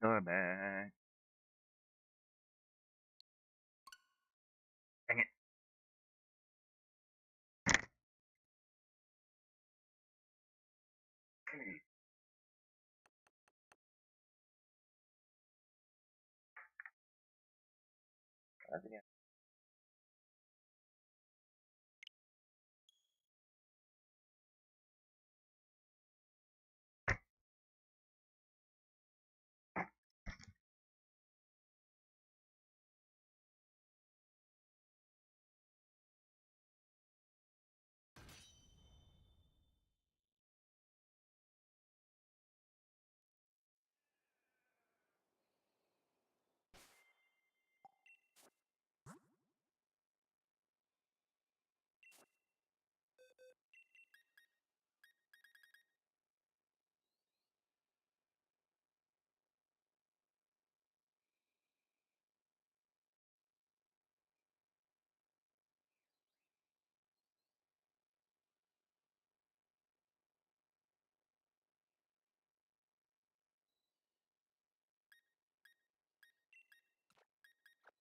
You're back. Dang it. Hey, try it again.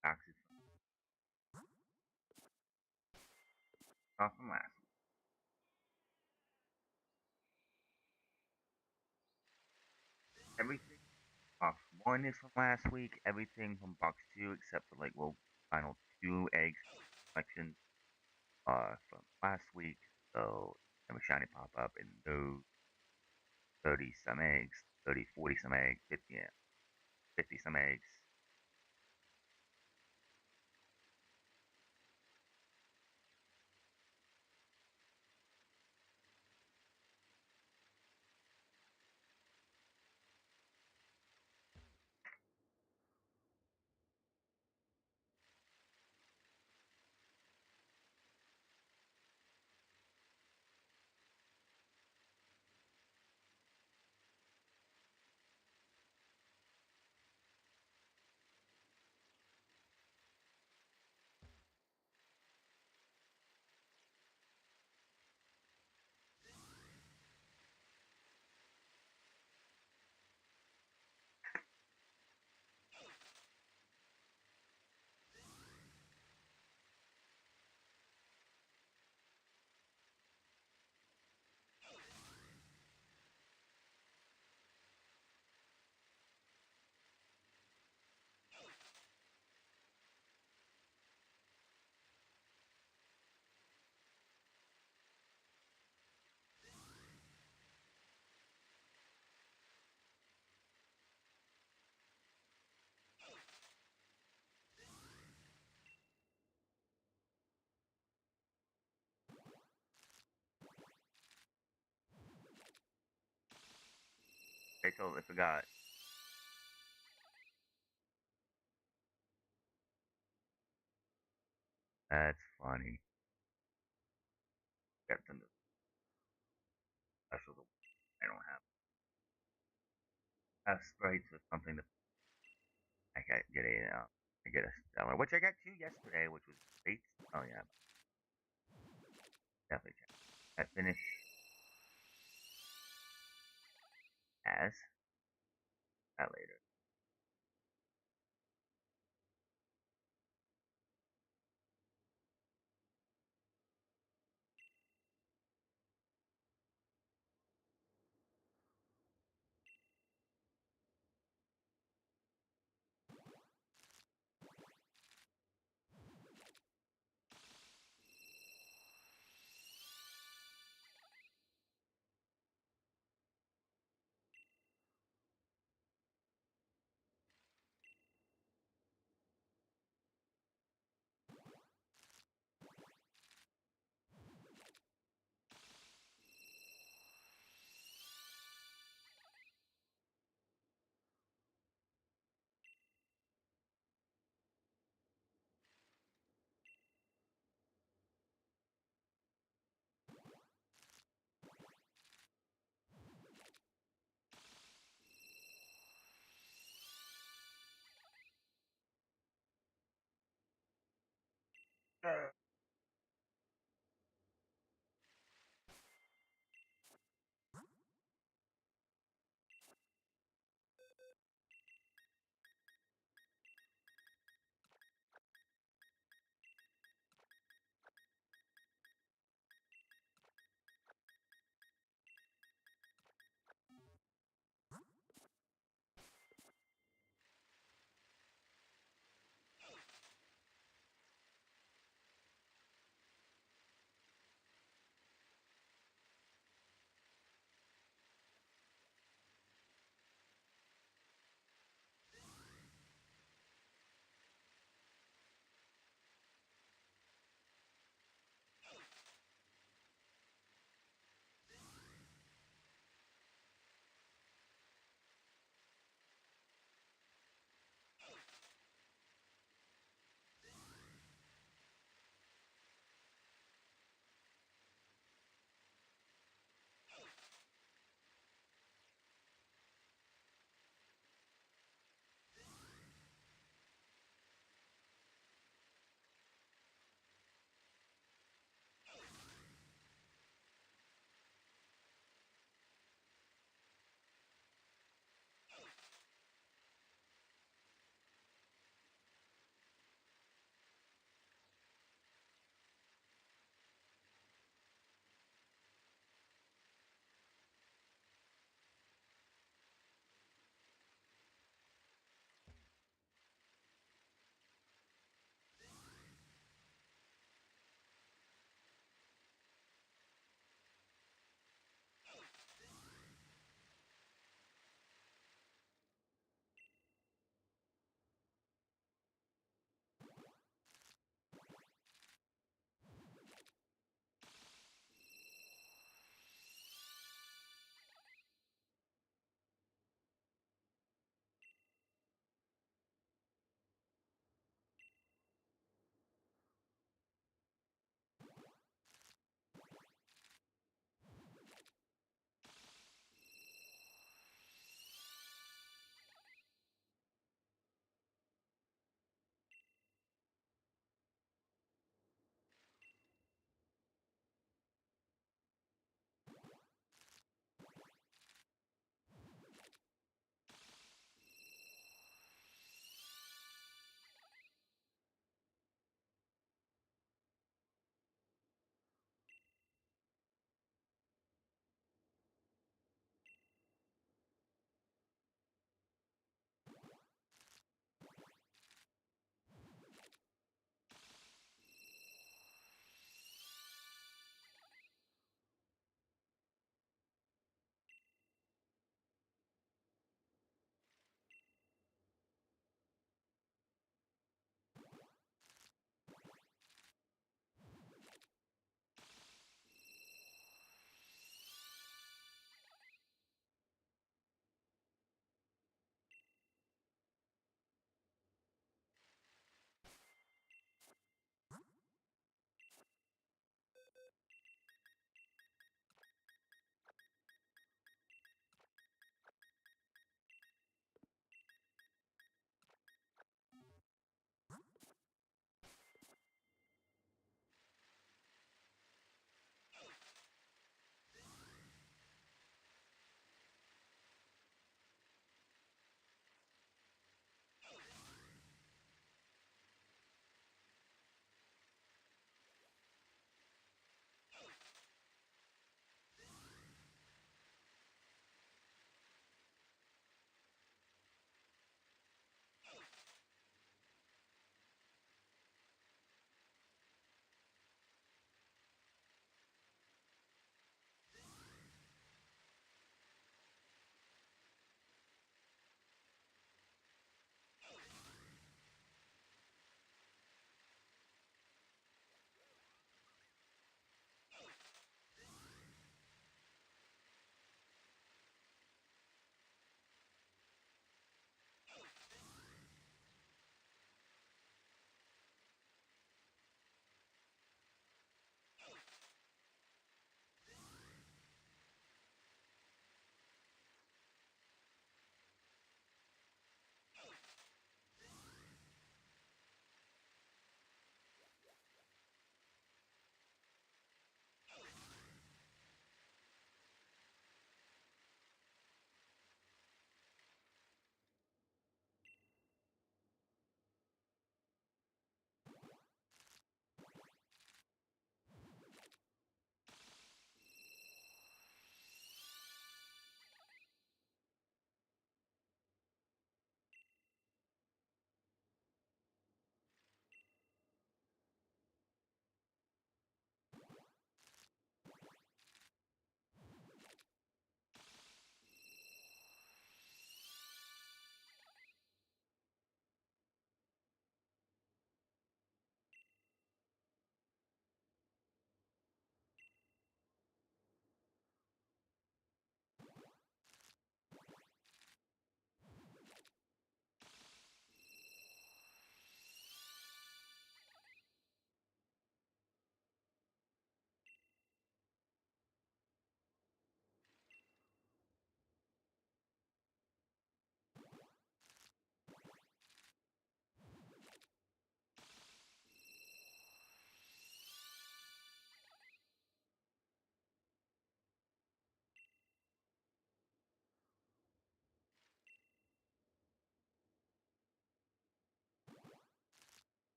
Boxes off from last week. Everything. Box 1 is from last week. Everything from box 2 except for like final 2 eggs collections from last week. So have a shiny pop up in those 30 some eggs, 30, 40 some eggs, 50, yeah, 50 some eggs. I totally forgot. That's funny. Got some special. I don't have sprites or something to I got get a I get a stellar, which I got two yesterday, which was great. Oh yeah, definitely check that finish as that later.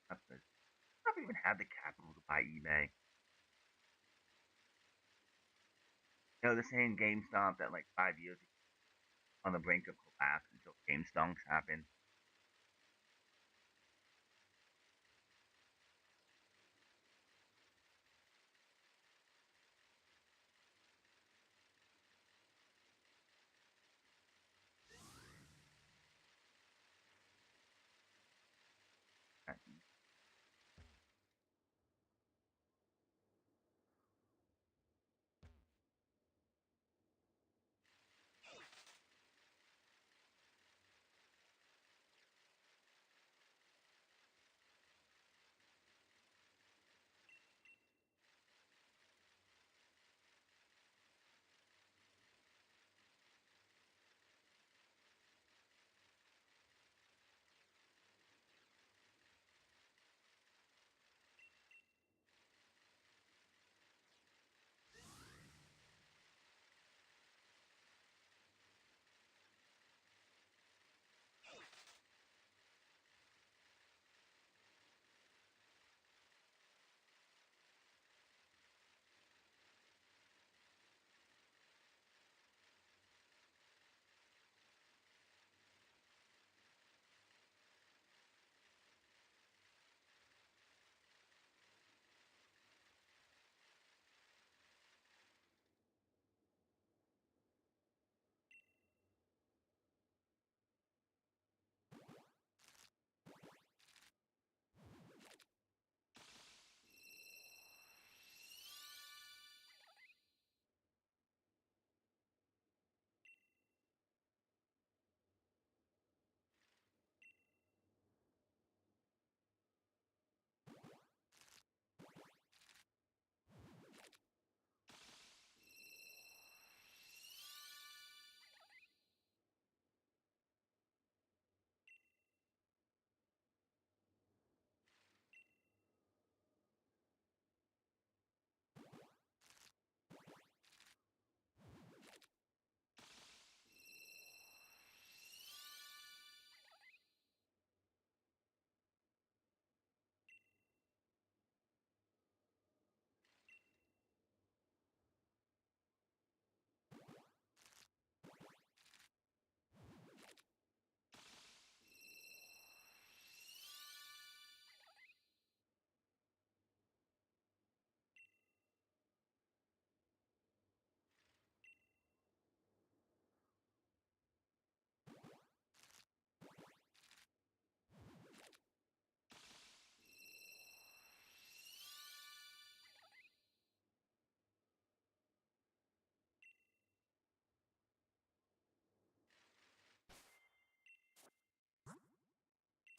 That's good. I don't even have the capital to buy eBay. You know, the same GameStop that like 5 years ago on the brink of collapse until GameStonks happened. happy.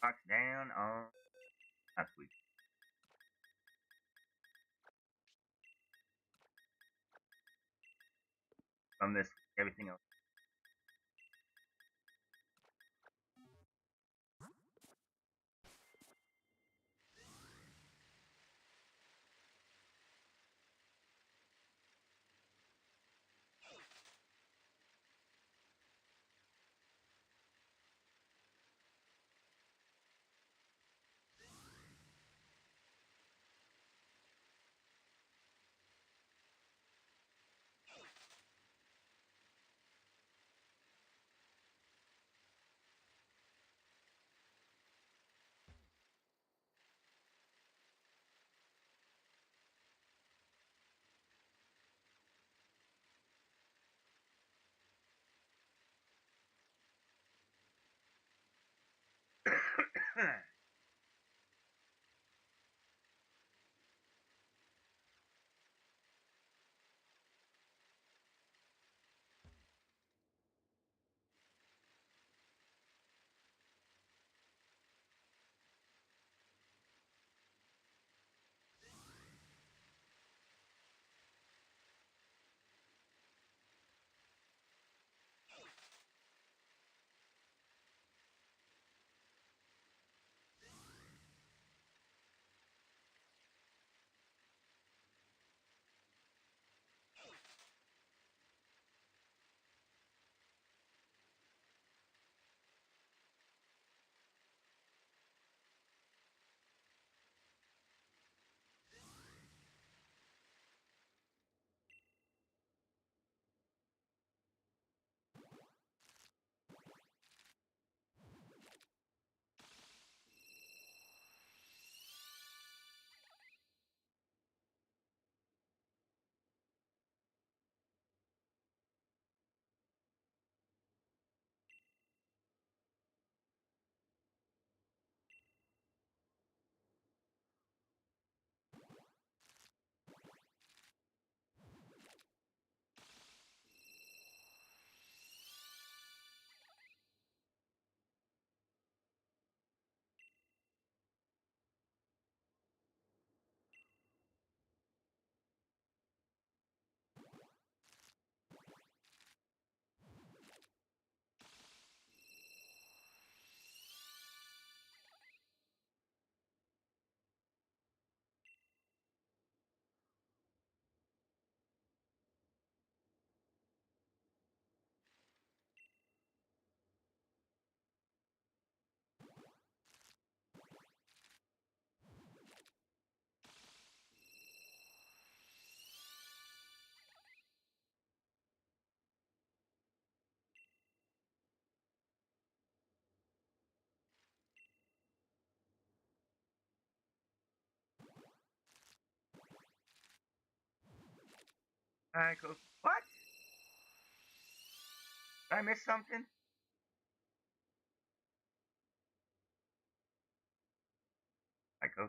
Box down on last week. From this week, everything else. Hi, Kofi. What? Did I miss something? Hi, Kofi.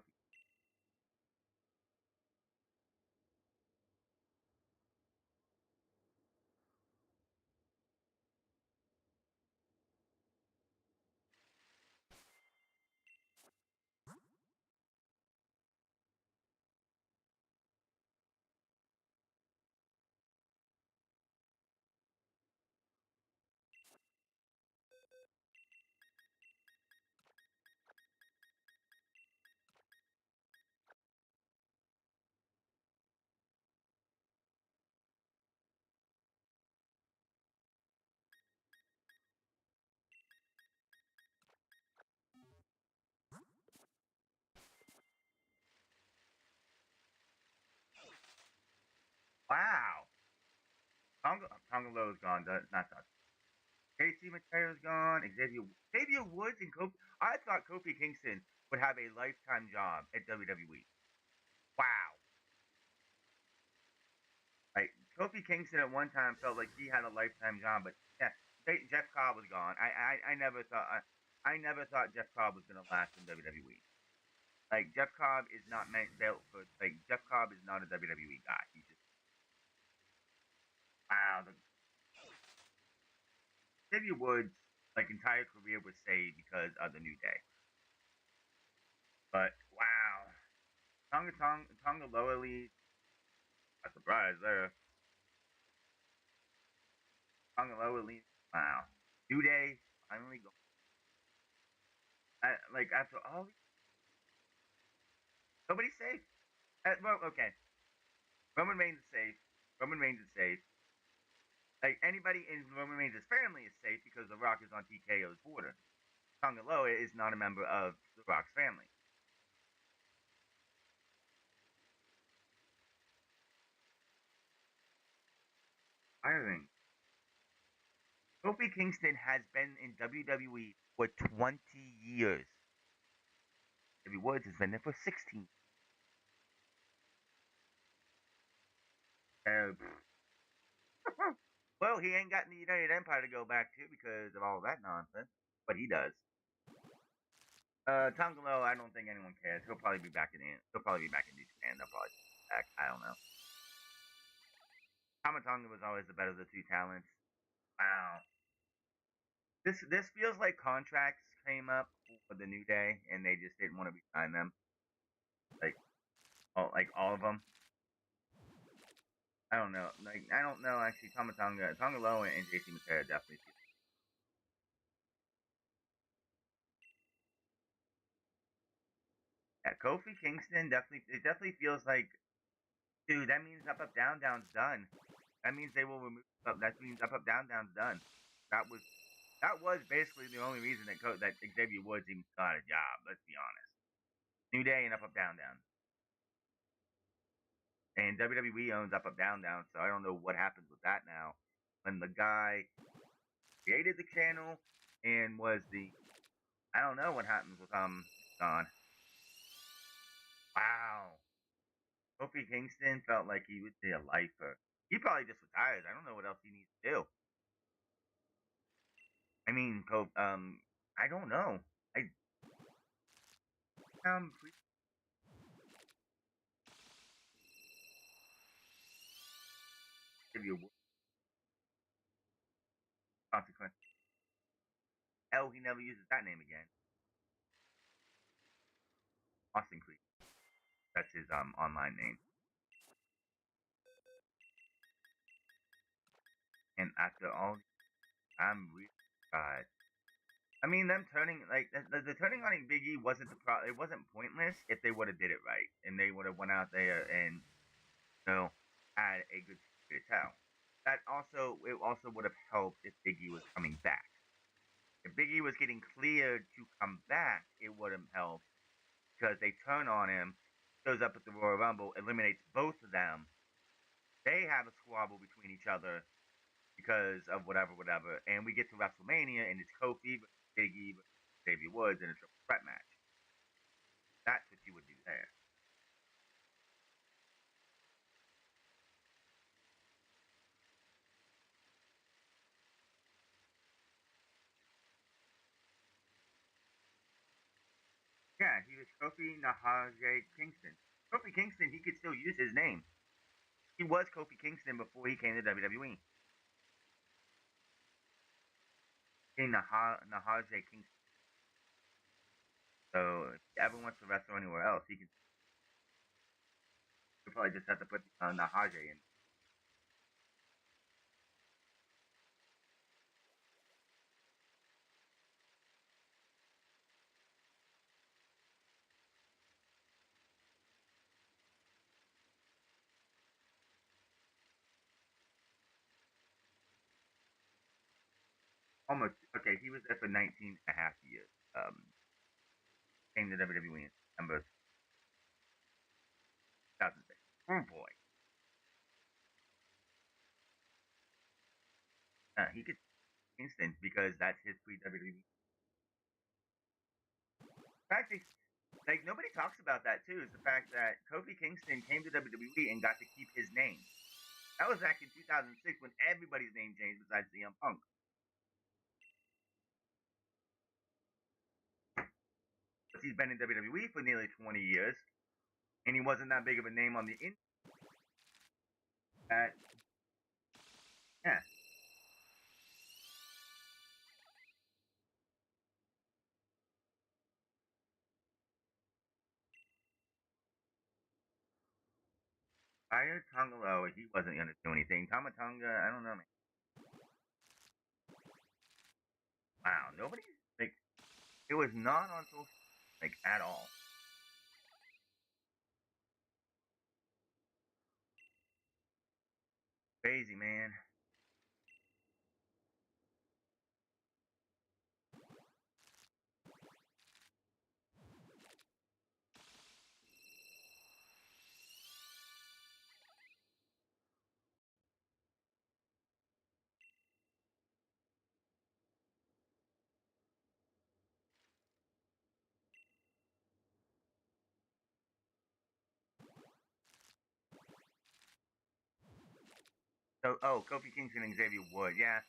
Wow. Tonga Lowe's gone. Not that. JC Mateo's gone. Xavier Woods and Kofi. I thought Kofi Kingston would have a lifetime job at WWE. Wow. Like Kofi Kingston at one time felt like he had a lifetime job, but yeah, Jeff Cobb was gone. I never thought Jeff Cobb was gonna last in WWE. Like Jeff Cobb is not built for Jeff Cobb is not a WWE guy. He just wow. Xavier Woods entire career was saved because of the New Day. But wow, Tonga Lower League, a surprise there. Tonga Lower League, wow. New Day finally go. After all, nobody's safe. Well, okay, Roman Reigns is safe. Roman Reigns is safe. Like anybody in Roman Reigns' family is safe because The Rock is on TKO's border. Tonga Loa is not a member of The Rock's family. Firing. Kofi Kingston has been in WWE for 20 years. Xavier Woods has been there for 16. Uh, well, he ain't got the United Empire to go back to because of all that nonsense, but he does. Tongalo, I don't think anyone cares. He'll probably be back in. He'll probably be back in New Japan. They'll probably be back. I don't know. Tamatonga was always the better of the two talents. Wow. This feels like contracts came up for the New Day and they just didn't want to resign them. Like all of them. I don't know. I don't know actually. Tonga Loa, and JC Matera definitely. Yeah, Kofi Kingston definitely. It definitely feels like, dude. That means up down's done. That means they will remove. That means up down down's done. That was that was basically the only reason that Xavier Woods even got a job. Let's be honest. New Day and up down down. And WWE owns Up Up Down Down, so I don't know what happens with that now. When the guy created the channel and was the I don't know what happens with Don. Wow. Kofi Kingston felt like he would be a lifer. He probably just retires. I don't know what else he needs to do. I mean, I don't know. I um give you a consequence. Hell, he never uses that name again. Austin Creed. That's his online name. And after all, I'm really surprised. I mean, them turning the turning on Big E wasn't it wasn't pointless if they would have did it right and they would have went out there and had a good story to tell. It also would have helped if Big E was coming back. If Big E was getting cleared to come back, it would have helped because they turn on him, shows up at the Royal Rumble, eliminates both of them. They have a squabble between each other because of whatever, and we get to WrestleMania and it's Kofi versus Big E versus Xavier Woods in a triple threat match. That's what you would do there. Yeah, he was Kofi Nahaje Kingston. Kofi Kingston, he could still use his name. He was Kofi Kingston before he came to WWE. Nahaje Kingston. So if he ever wants to wrestle anywhere else, he could he'll probably just have to put Nahaje in. Almost. Okay, he was there for 19 and a half years. Came to WWE in September 2006. Oh boy. He could Kingston because that's his pre-WWE. In fact, like nobody talks about that too. Is the fact that Kofi Kingston came to WWE and got to keep his name. That was back in 2006 when everybody's name changed besides CM Punk. But he's been in WWE for nearly 20 years, and he wasn't that big of a name on the indie. That yeah, Fire Tongalo, he wasn't gonna do anything. Tamatonga, I don't know, man. Wow, nobody like it was not on social like at all. Crazy, man. So, oh, Kofi Kingston and Xavier Wood, yeah,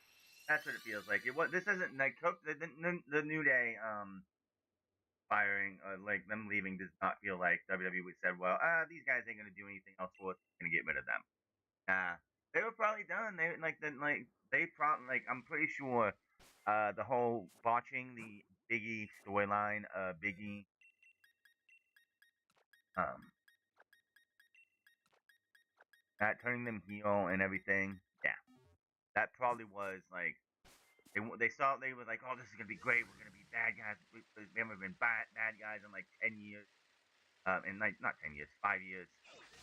that's what it feels like. It was. This isn't like the New Day firing, like them leaving, does not feel like WWE said, well, these guys ain't gonna do anything else for us. We're gonna get rid of them. Nah, they were probably done. They probably like I'm pretty sure the whole botching the Biggie storyline, Biggie um that turning them heel and everything. Yeah, that probably was like they saw they were like, oh, this is gonna be great. We're gonna be bad guys. We haven't been bad guys in like 10 years. In like not 10 years, 5 years,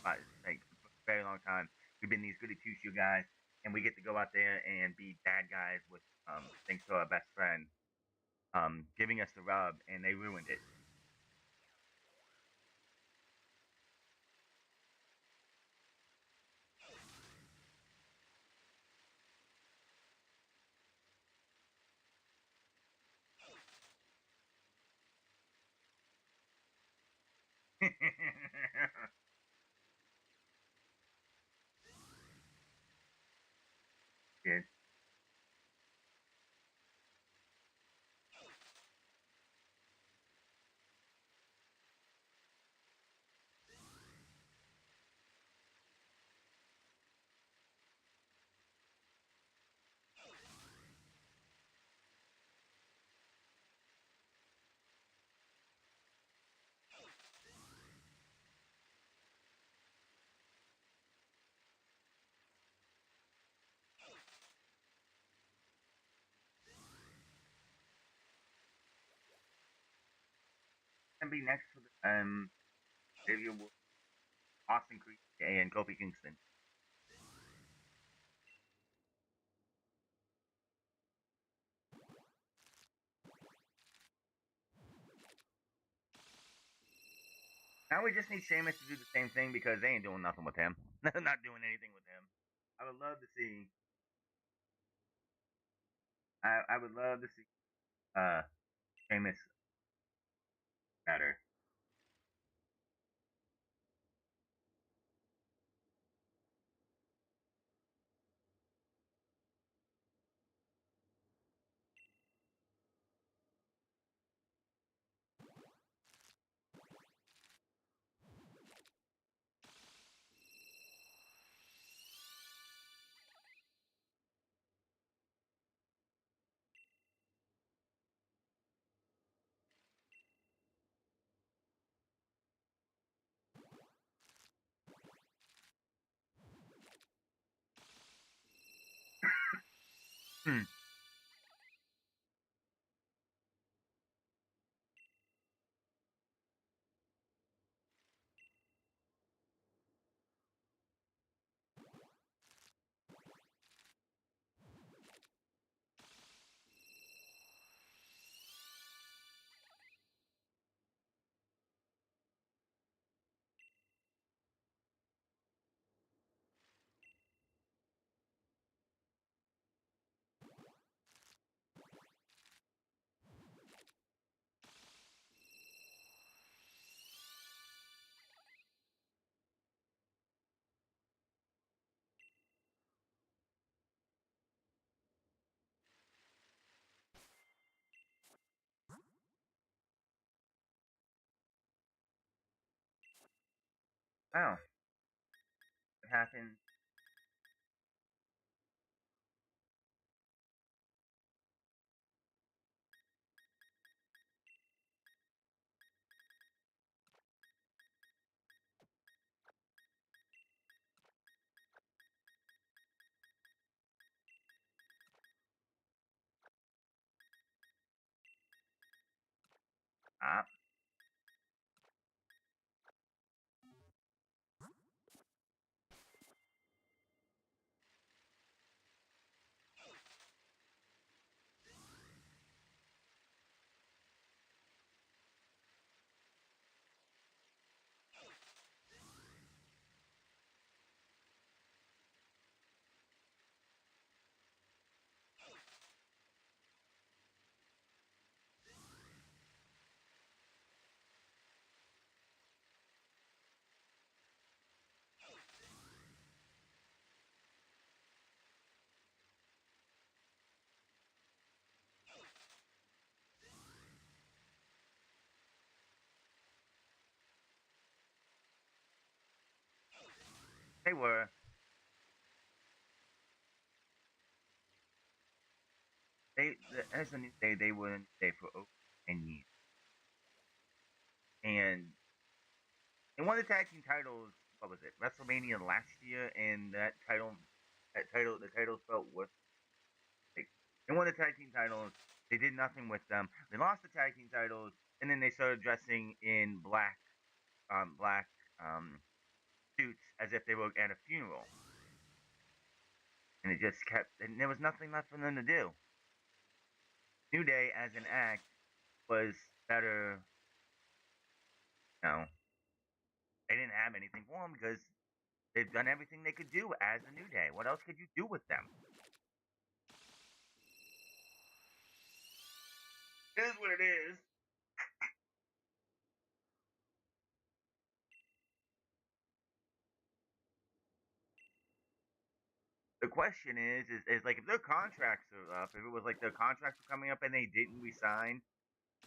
like a very long time. We've been these goody two shoe guys, and we get to go out there and be bad guys with thanks to our best friend giving us the rub, and they ruined it. Did. And be next to the Xavier Woods, Austin Creed, and Kofi Kingston. Now we just need Sheamus to do the same thing because they ain't doing nothing with him. They're not doing anything with him. I would love to see. I would love to see Sheamus better. Hmm. Wow. It happened. Ah. They were. As a new day, they were in the day for over 10 years. And they won the tag team titles, what was it, WrestleMania last year, and the title felt worth it. They won the tag team titles. They did nothing with them. They lost the tag team titles, and then they started dressing in black um, suits as if they were at a funeral. And it just kept, and there was nothing left for them to do. New Day as an act was better, you know, they didn't have anything for them because they've done everything they could do as the New Day. What else could you do with them? It is what it is. The question is like if their contracts are up, if it was like their contracts were coming up and they didn't resign,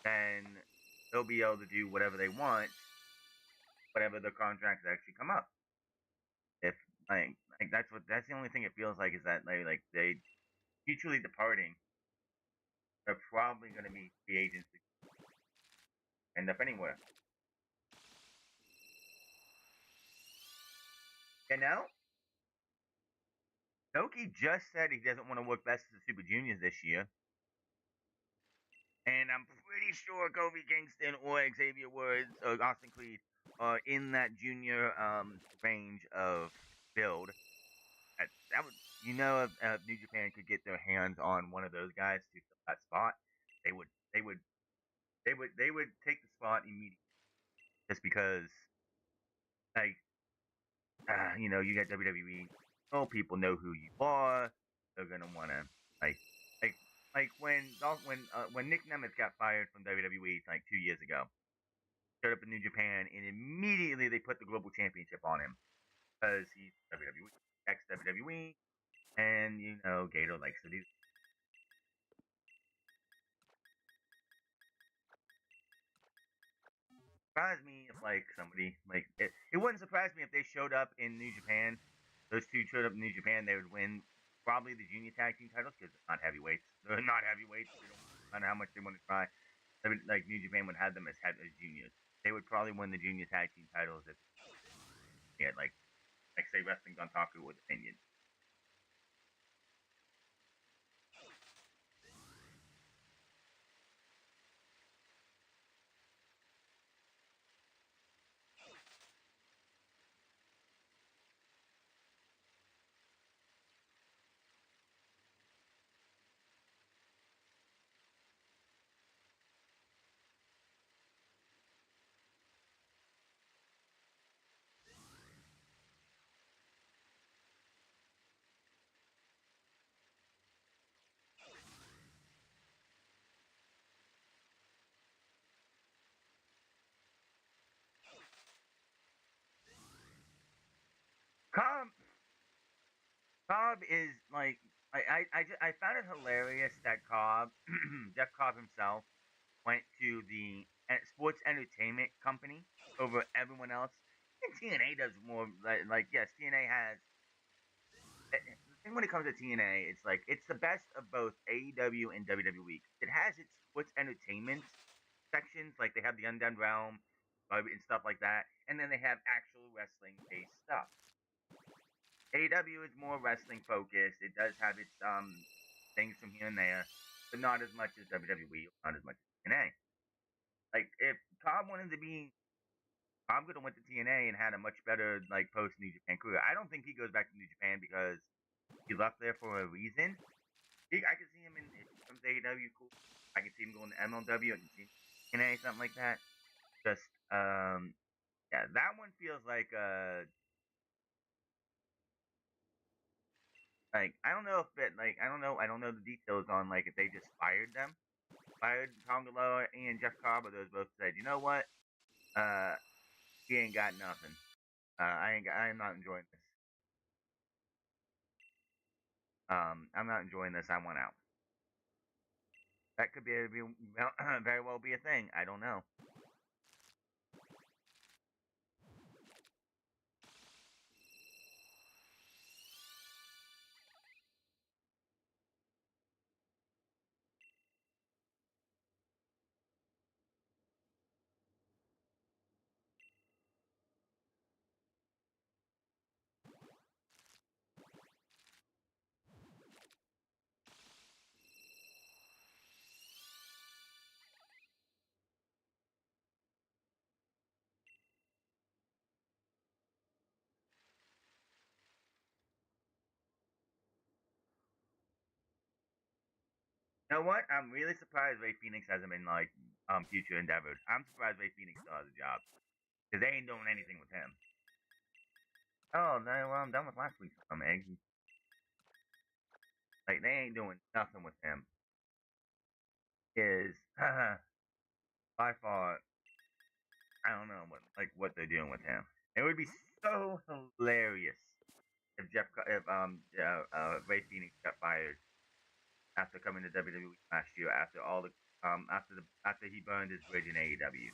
then they'll be able to do whatever they want, whatever their contracts actually come up. If like that's the only thing it feels like is that they mutually departing, they're probably going to be the agents that end up anywhere. You know, Noki just said he doesn't want to work Best of the Super Juniors this year. And I'm pretty sure Kofi Kingston or Xavier Woods or Austin Creed are in that junior range of build. That would, if New Japan could get their hands on one of those guys to fill that spot, they would, they would, they would take the spot immediately. Just because, like, you got WWE. Oh, people know who you are. They're gonna wanna like, like, like when Nick Nemeth got fired from WWE like 2 years ago, showed up in New Japan, and immediately they put the Global Championship on him because he's WWE, ex WWE, and Gator likes to do. Surprise me if like somebody like it wouldn't surprise me if they showed up in New Japan. Those two showed up in New Japan, they would win probably the junior tag team titles because they're not heavyweights. They're not heavyweights. They don't matter how much they want to try. Like New Japan would have them as juniors. They would probably win the junior tag team titles if they had like say Wrestling Dontaku with opinion. Cobb is like I found it hilarious that Cobb, Jeff Cobb himself, went to the sports entertainment company over everyone else. And TNA does more like yes, TNA has the thing when it comes to TNA, it's like it's the best of both AEW and WWE. It has its sports entertainment sections, like they have the Undone Realm and stuff like that, and then they have actual wrestling based stuff. AEW is more wrestling focused. It does have its things from here and there, but not as much as WWE, not as much as TNA. Like if Cobb wanted to be, Cobb could have went to TNA and had a much better like post New Japan career. I don't think he goes back to New Japan because he left there for a reason. I could see him in if he comes to AEW, cool. I can see him going to MLW. I can see him in TNA, something like that. Just yeah, that one feels like I don't know if it like I don't know the details on like if they just fired them, fired Tongalo and Jeff Cobb, or those both said, you know what, uh, he ain't got nothing. I am not enjoying this. I'm not enjoying this. I want out. That could very well be a thing. I don't know. You know what? I'm really surprised Ray Phoenix hasn't been like future endeavored. I'm surprised Ray Phoenix still has a job because they ain't doing anything with him. Oh, no, well, I'm done with last week's eggs. Like they ain't doing nothing with him. Is by far I don't know what they're doing with him. It would be so hilarious if Ray Phoenix got fired after coming to WWE last year after all the after he burned his bridge in AEW.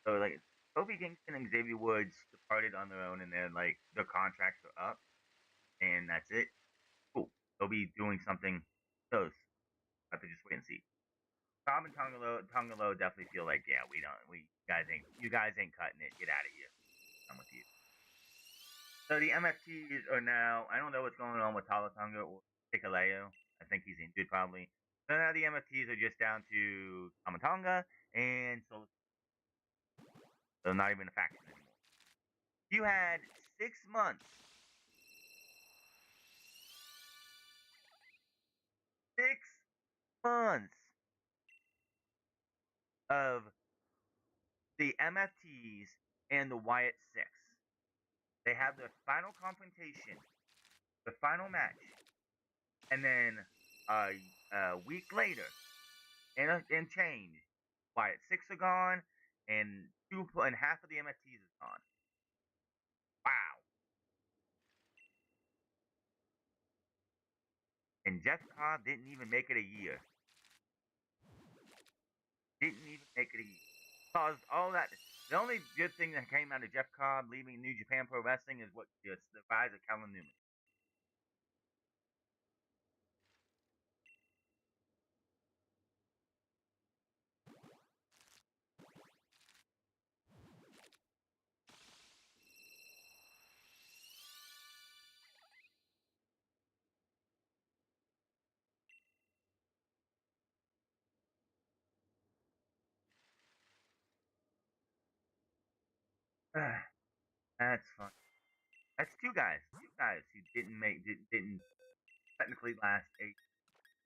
So like Kofi Kingston and Xavier Woods departed on their own, and then like their contracts are up, and that's it. Cool. They'll be doing something. Those have to just wait and see. Tom and Tongalo definitely feel like yeah, we guys ain't you guys ain't cutting it. Get out of here. I'm with you. So the MFTs are now. I don't know what's going on with Talatonga or Hikaleo. I think he's injured probably. So now the MFTs are just down to Tamatonga and so not even a faction anymore. You had 6 months, 6 months of the MFTs and the Wyatt Six. They have their final confrontation, the final match, and then a week later, and change, Wyatt Six are gone, and half of the MFTs is gone. Wow. And Jeff Cobb didn't even make it a year. Didn't even make it easy. Caused all that. The only good thing that came out of Jeff Cobb leaving New Japan Pro Wrestling is what just the rise of Kellen Newman. That's fun. That's two guys who didn't technically last eight.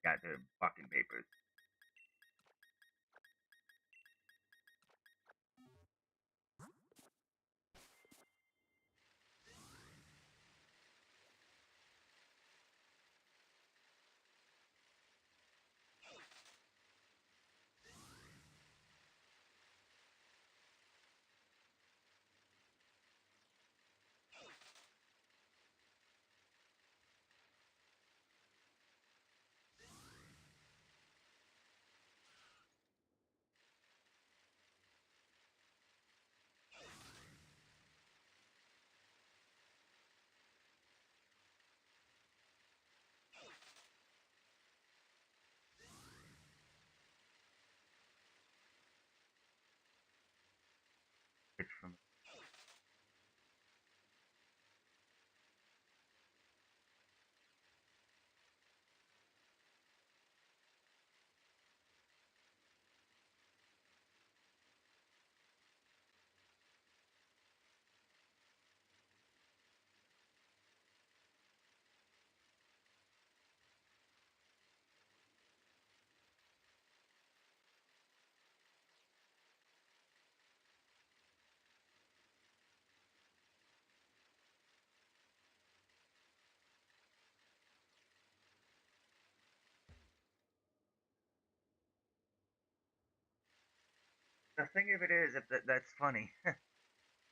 Got their fucking papers. It's from the thing of it is, if that's funny.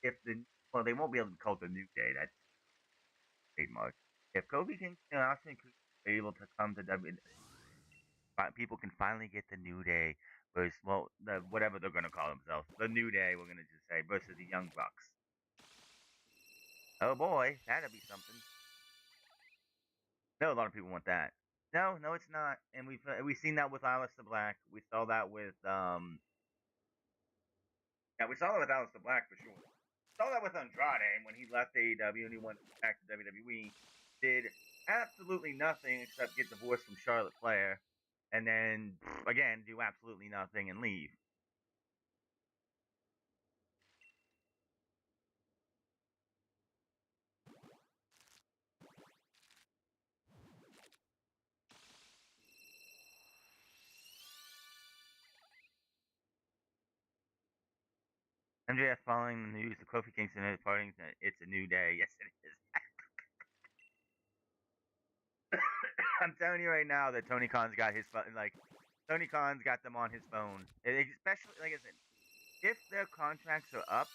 If the well, they won't be able to call it the New Day. That's trademark. If Kofi Kingston and Austin Creed are able to come to W, people can finally get the New Day versus whatever they're gonna call themselves, the New Day. We're gonna just say versus the Young Bucks. Oh boy, that'd be something. No, a lot of people want that. No, no, it's not. And we've seen that with Aleister Black. We saw that with yeah, we saw that with Aleister Black for sure. Saw that with Andrade when he left AEW and he went back to WWE. Did absolutely nothing except get divorced from Charlotte Flair, and then again do absolutely nothing and leave. MJF following the news of Kofi Kingston and his parting. It's a new day. Yes, it is. I'm telling you right now that Tony Khan's got his phone. Like Tony Khan's got them on his phone. Especially like I said, if their contracts are up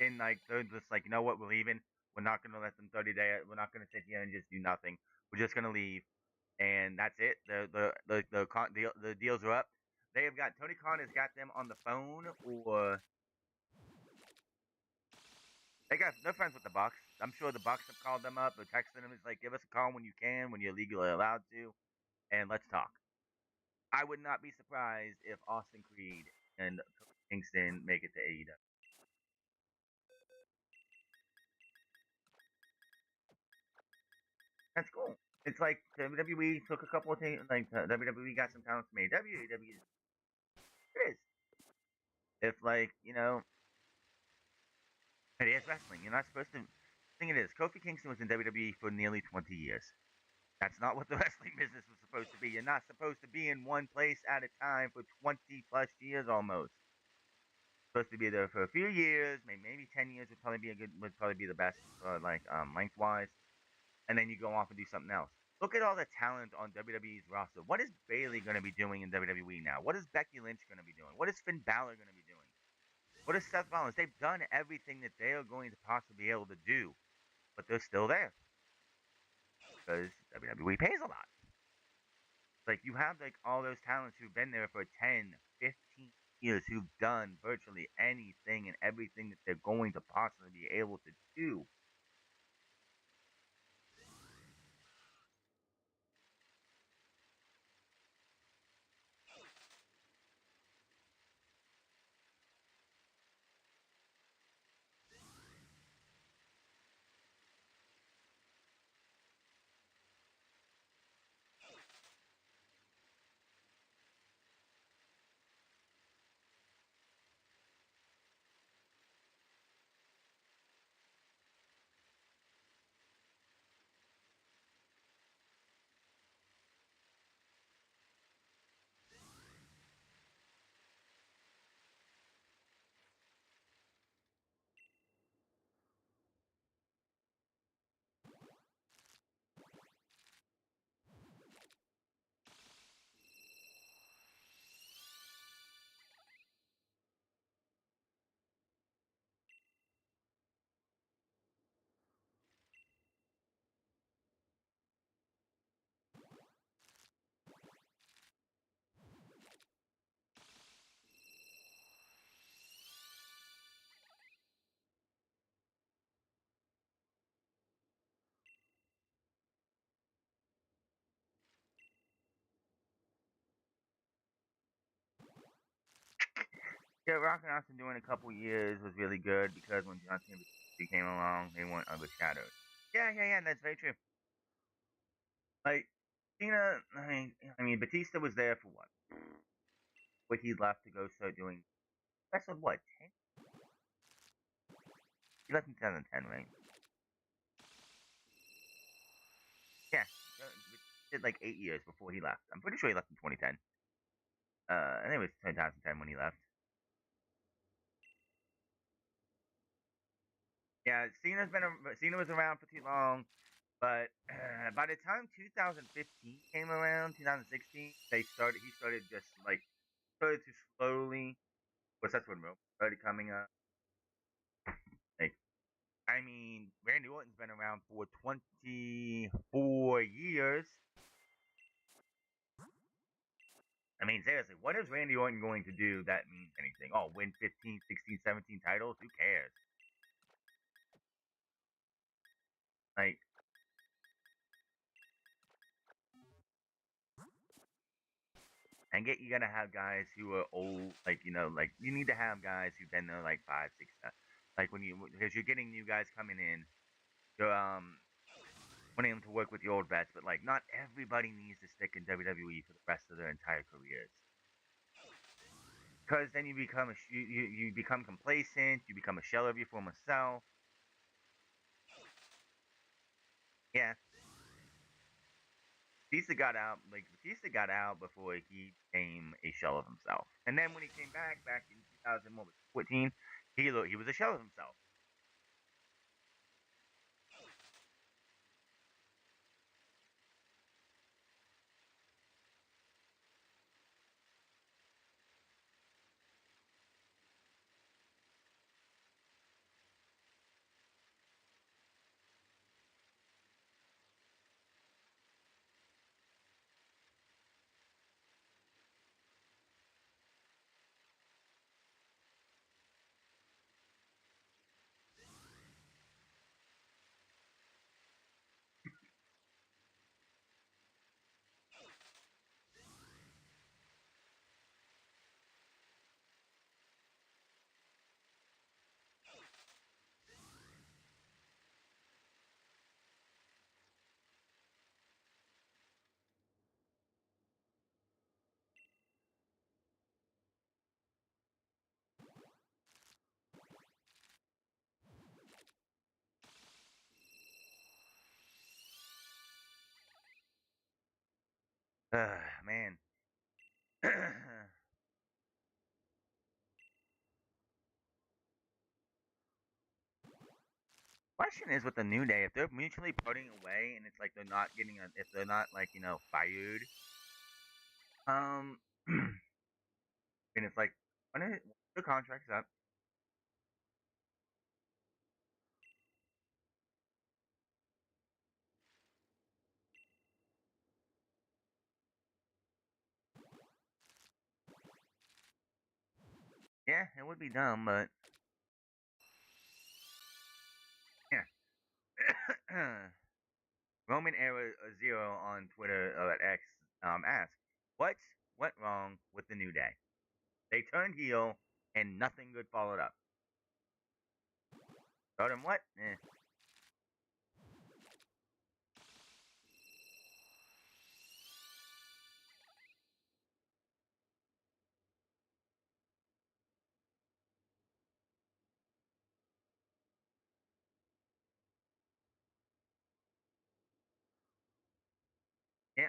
and like they're just like, you know what, we're leaving. We're not gonna let them 30 day. We're not gonna sit here and just do nothing. We're just gonna leave, and that's it. The deals are up. They have got Tony Khan has got them on the phone, or they're friends with the Bucks. I'm sure the Bucks have called them up or texted them. It's like, give us a call when you can, when you're legally allowed to, and let's talk. I would not be surprised if Austin Creed and Kingston make it to AEW. That's cool. It's like WWE took a couple of things, like WWE got some talents from AEW. AEW, it is. If like it is wrestling. You're not supposed to. Thing it is, Kofi Kingston was in WWE for nearly 20 years. That's not what the wrestling business was supposed to be. You're not supposed to be in one place at a time for 20 plus years almost. Supposed to be there for a few years, maybe 10 years would probably be the best, lengthwise, and then you go off and do something else. Look at all the talent on WWE's roster. What is Bayley going to be doing in WWE now? What is Becky Lynch going to be doing? What is Finn Balor going to be doing? What is Seth Rollins? They've done everything that they are going to possibly be able to do, but they're still there because WWE pays a lot. Like you have like all those talents who've been there for 10, 15 years who've done virtually anything and everything that they're going to possibly be able to do. Yeah, Rock and Austin doing a couple years was really good because when John Cena came along, they weren't overshadowed. Yeah, that's very true. Like Cena, I mean, Batista was there for what? But he left to go start doing. That's what 10? He left in 2010, right? Yeah, did like 8 years before he left. I'm pretty sure he left in 2010. I think it was 2010 when he left. Yeah, Cena was around for too long, but by the time 2015 came around, 2016, he started just like started to slowly. What's that's when Roman started coming up. Like, I mean, Randy Orton's been around for 24 years. I mean, seriously, what is Randy Orton going to do that means anything? Oh, win 15, 16, 17 titles? Who cares? Like, and you gotta have guys who are old, like, like you need to have guys who've been there like 5, 6, like because you're getting new guys coming in, you're wanting them to work with the old vets, but like not everybody needs to stick in WWE for the rest of their entire careers. Because then you become complacent, you become a shell of your former self. Yeah, Batista got out before he became a shell of himself. And then when he came back in 2014, he was a shell of himself. Man. Question is with the New Day, if they're mutually putting away and it's like they're not if they're not like, fired, and it's like, when the contract's up, Yeah, it would be dumb, but yeah. Roman Era Zero on Twitter at X asked, "What went wrong with the New Day? They turned heel and nothing good followed up. Told him what? Yeah,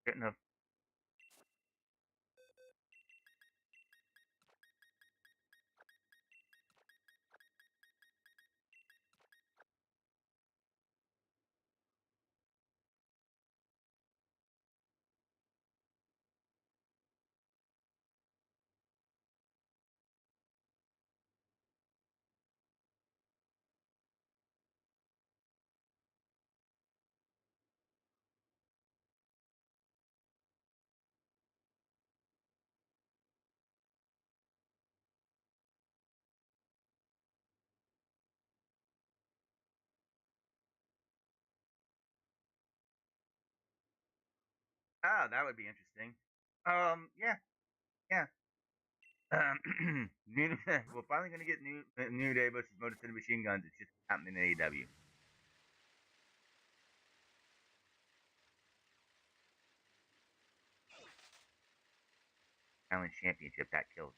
couldn't have. Oh, that would be interesting. Yeah, yeah. We're finally gonna get New Day versus Motor City Machine Guns. It's just happening in AEW. Challenge Championship. That kills.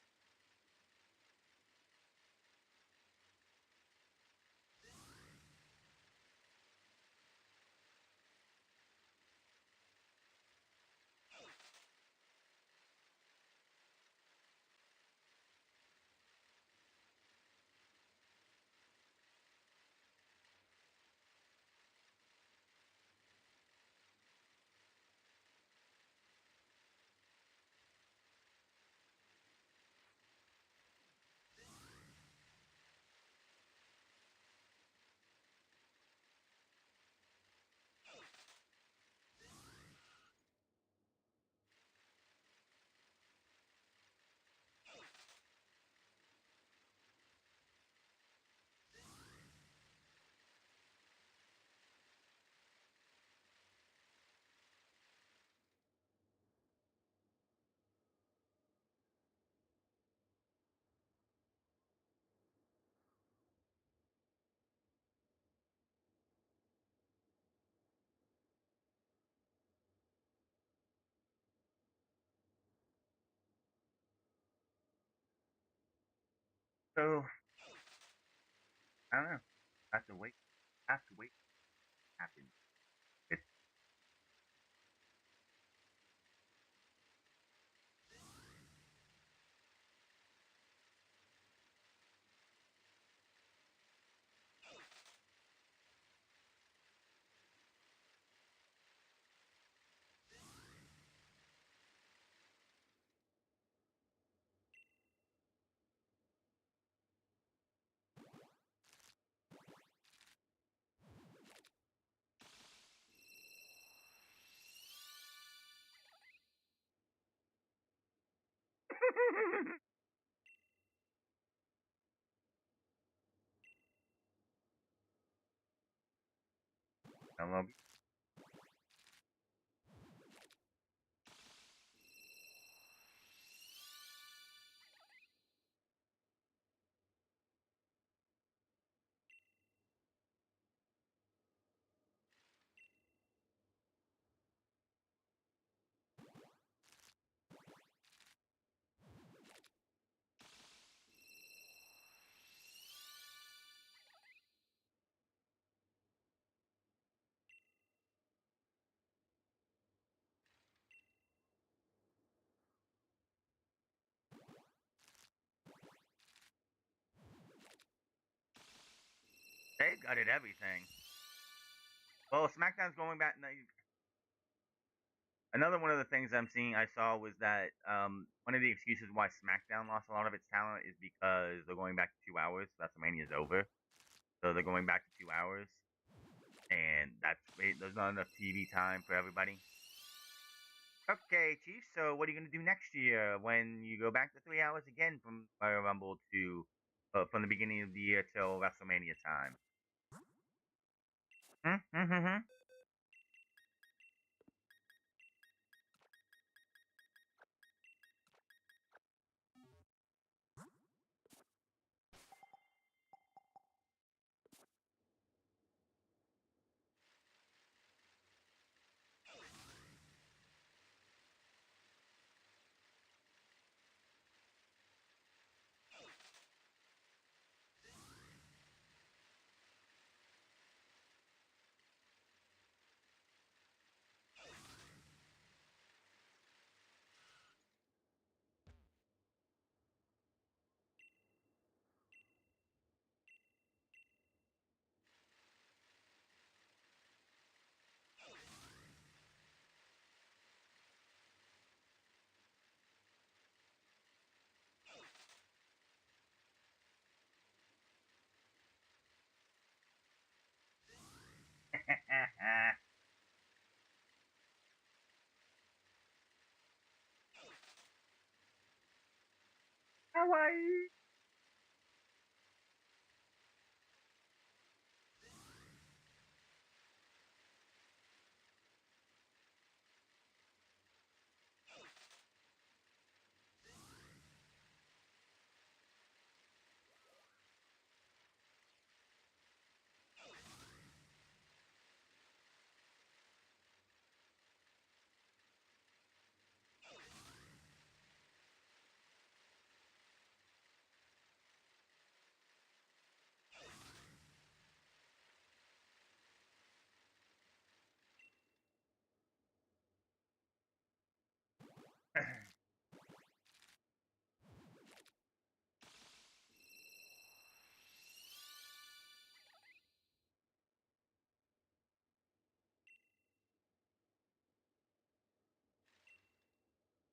So I don't know. Have to wait. Have to wait. Happen. It's, I love. They gutted everything. Well, SmackDown's going back. Another one of the things I saw was that one of the excuses why SmackDown lost a lot of its talent is because they're going back to 2 hours. WrestleMania is over, so they're going back to 2 hours, and there's not enough TV time for everybody. Okay, Chief. So what are you gonna do next year when you go back to 3 hours again from Royal Rumble to from the beginning of the year till WrestleMania time? Hmm. Hawaii.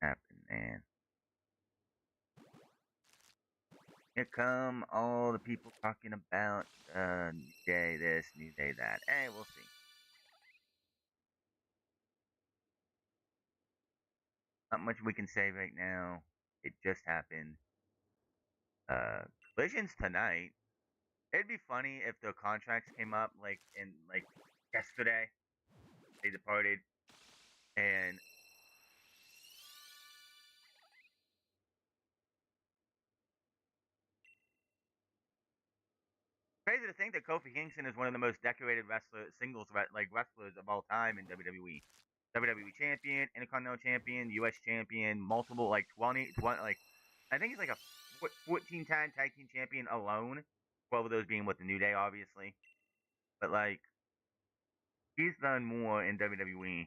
Happened, man. Here come all the people talking about New Day this, New Day that. Hey, we'll see. Not much we can say right now. It just happened. Uh, Collisions tonight. It'd be funny if the contracts came up like yesterday. They departed, and crazy to think that Kofi Kingston is one of the most decorated wrestlers of all time in WWE. WWE champion, Intercontinental champion, US champion, multiple like 20 like I think he's like a 14-time tag team champion alone. 12 of those being with the New Day, obviously. But like he's done more in WWE.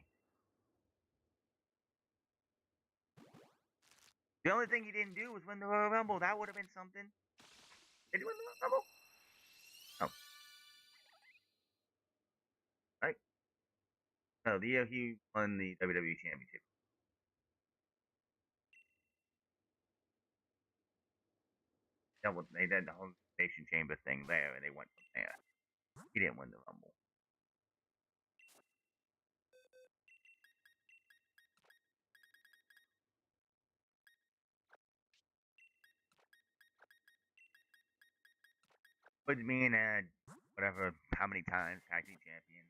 The only thing he didn't do was win the Royal Rumble. That would have been something. Did he win the Royal Rumble? Oh, right. No, the year he won the WWE Championship. They did the whole Nation Chamber thing there, and they went from there. He didn't win the Rumble. But being whatever, how many times tag team champion,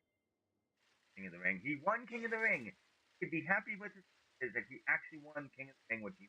King of the Ring. He won King of the Ring. He'd be happy with it is that he actually won King of the Ring, which he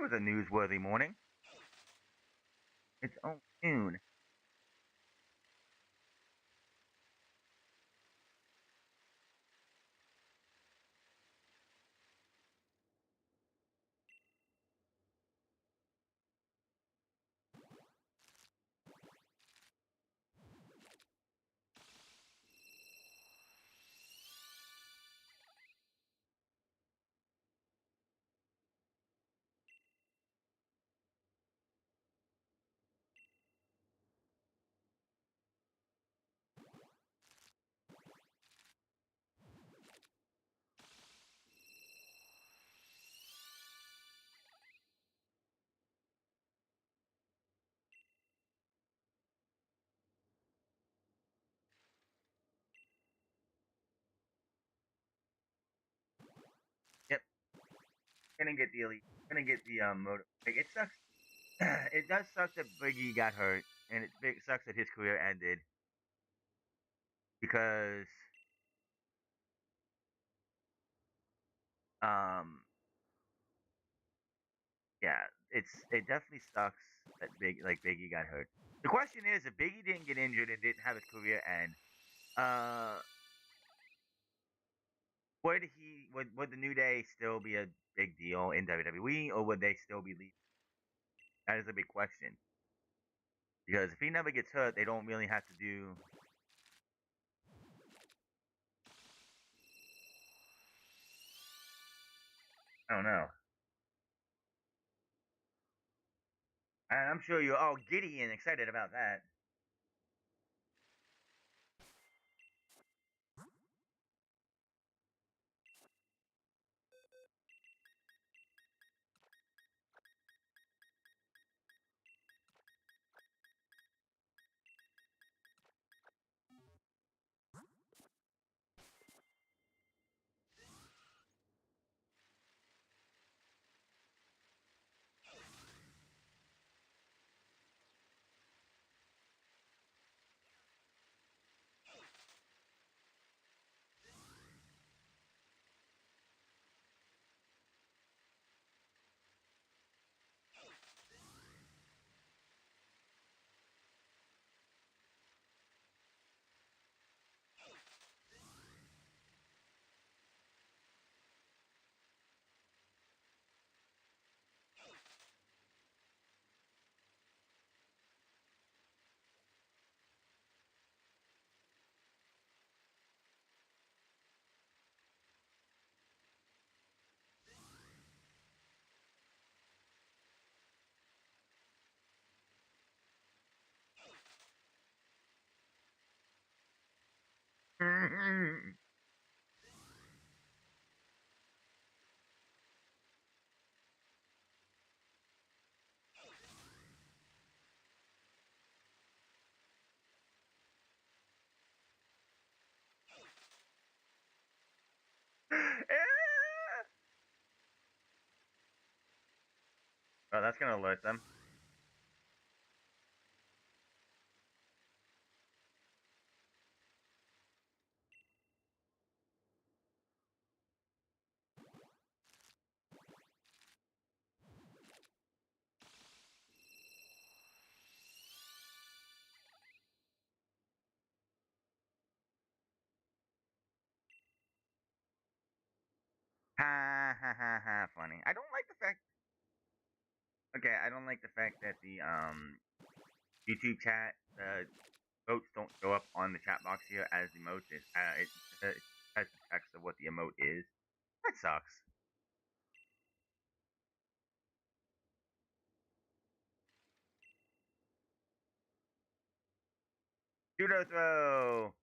was a newsworthy morning. It's only noon. Yep, gonna get the elite. Gonna get the motor. Like, it sucks. It does suck that Biggie got hurt, and it sucks that his career ended because um yeah, it definitely sucks that Biggie got hurt. The question is, if Biggie didn't get injured and didn't have his career end, uh, would the New Day still be a big deal in WWE, or would they still be leaving? That is a big question. Because if he never gets hurt, they don't really have to do. I don't know. And I'm sure you're all giddy and excited about that. Oh, that's gonna alert them. Ha ha ha ha! Funny. I don't like the fact. Okay, I don't like the fact that the YouTube chat votes don't show up on the chat box here as emote. It has the text of what the emote is. That sucks. Judo throw.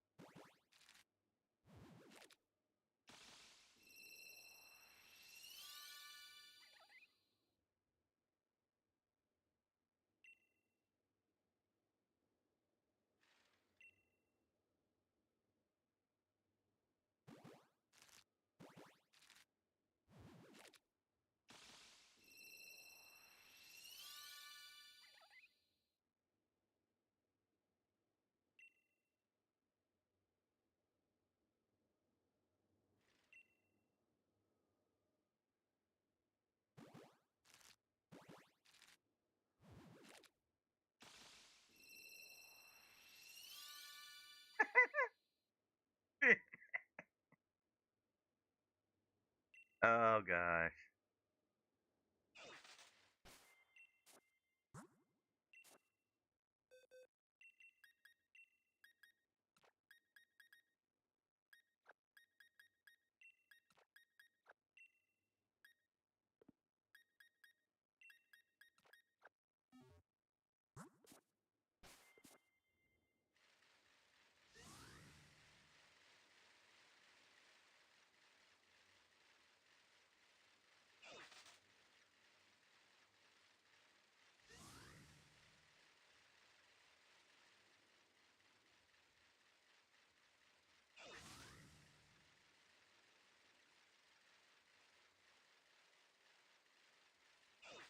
Oh gosh.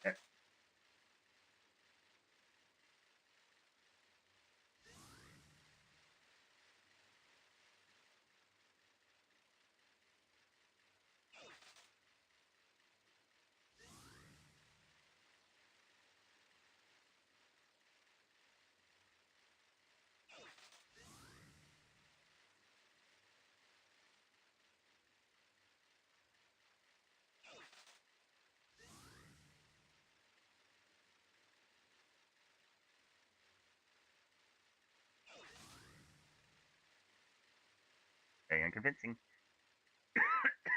Eh, Very unconvincing.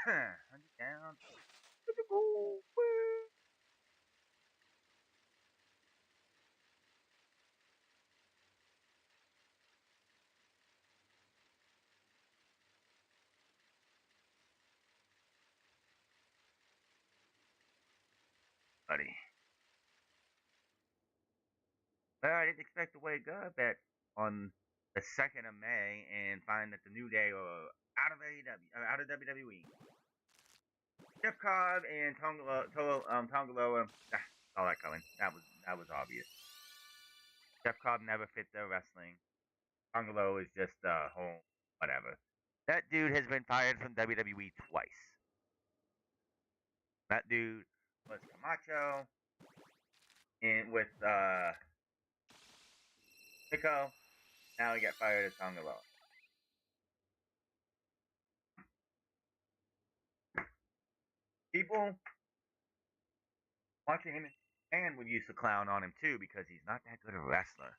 100 down. Woo! Buddy. Well, I didn't expect to wake up at on the 2nd of May and find that the New Day are out of AEW, out of WWE. Jeff Cobb and Tongaloa, saw that coming. That was obvious. Jeff Cobb never fit their wrestling. Tongaloa is just home, whatever. That dude has been fired from WWE twice. That dude was Camacho and with Pico. Now he got fired as Tongaloa. People watching him and would used to clown on him too because he's not that good a wrestler.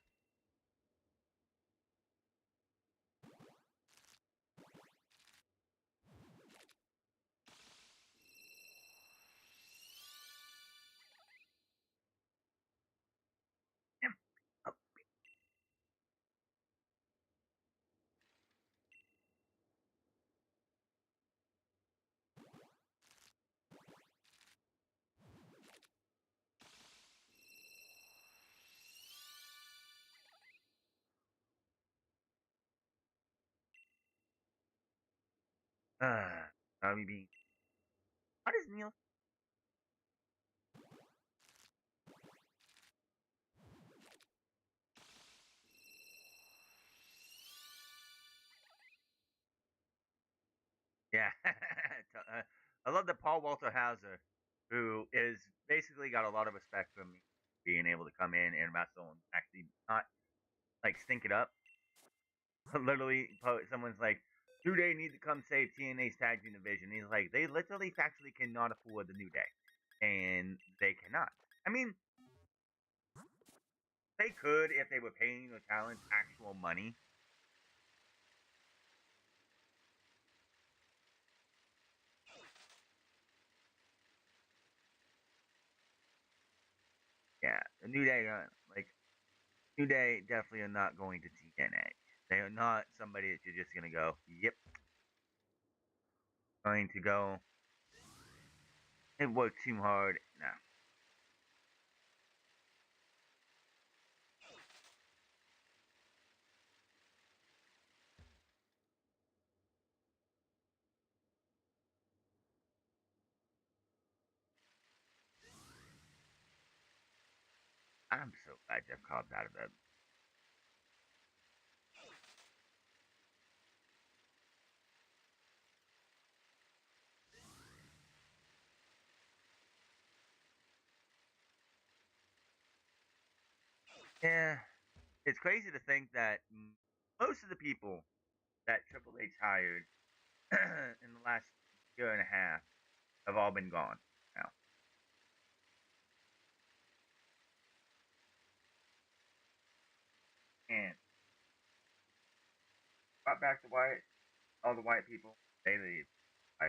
Tommy B. What is Neil? Yeah. I love that Paul Walter Hauser, who is basically got a lot of respect from me being able to come in and wrestle and actually not like stink it up. Literally, someone's like, New Day need to come save TNA's tag team division. He's like, they literally factually cannot afford the New Day. And they cannot. I mean, they could if they were paying the talent actual money. Yeah, the New Day, like, New Day definitely are not going to TNA. They are not somebody that you're just going to go, yep, going to go and work too hard. No. I'm so glad Jeff Cobb's out of it. Yeah, it's crazy to think that most of the people that Triple H hired in the last year and a half have all been gone now. And brought back the white, all the white people. They leave. I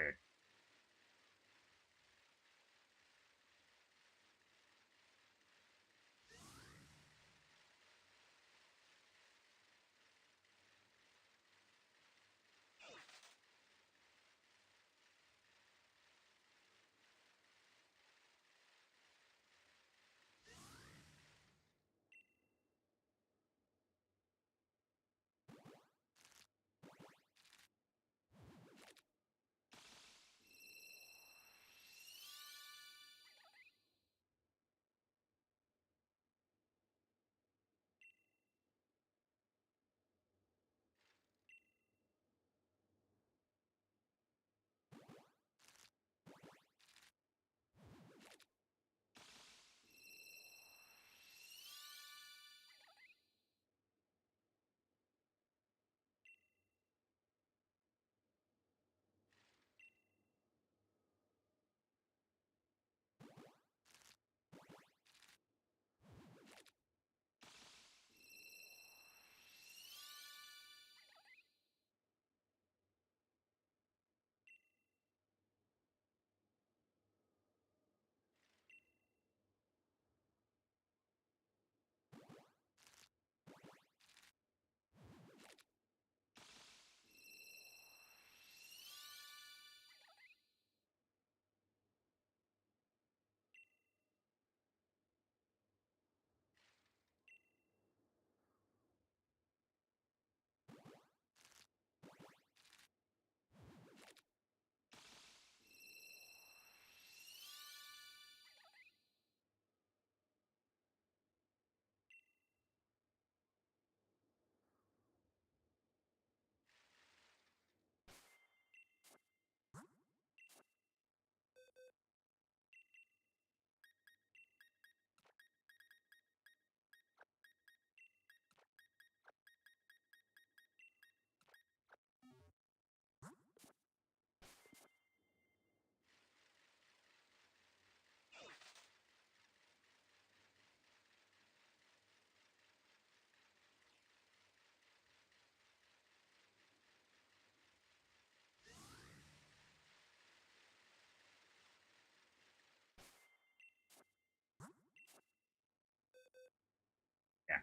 yeah.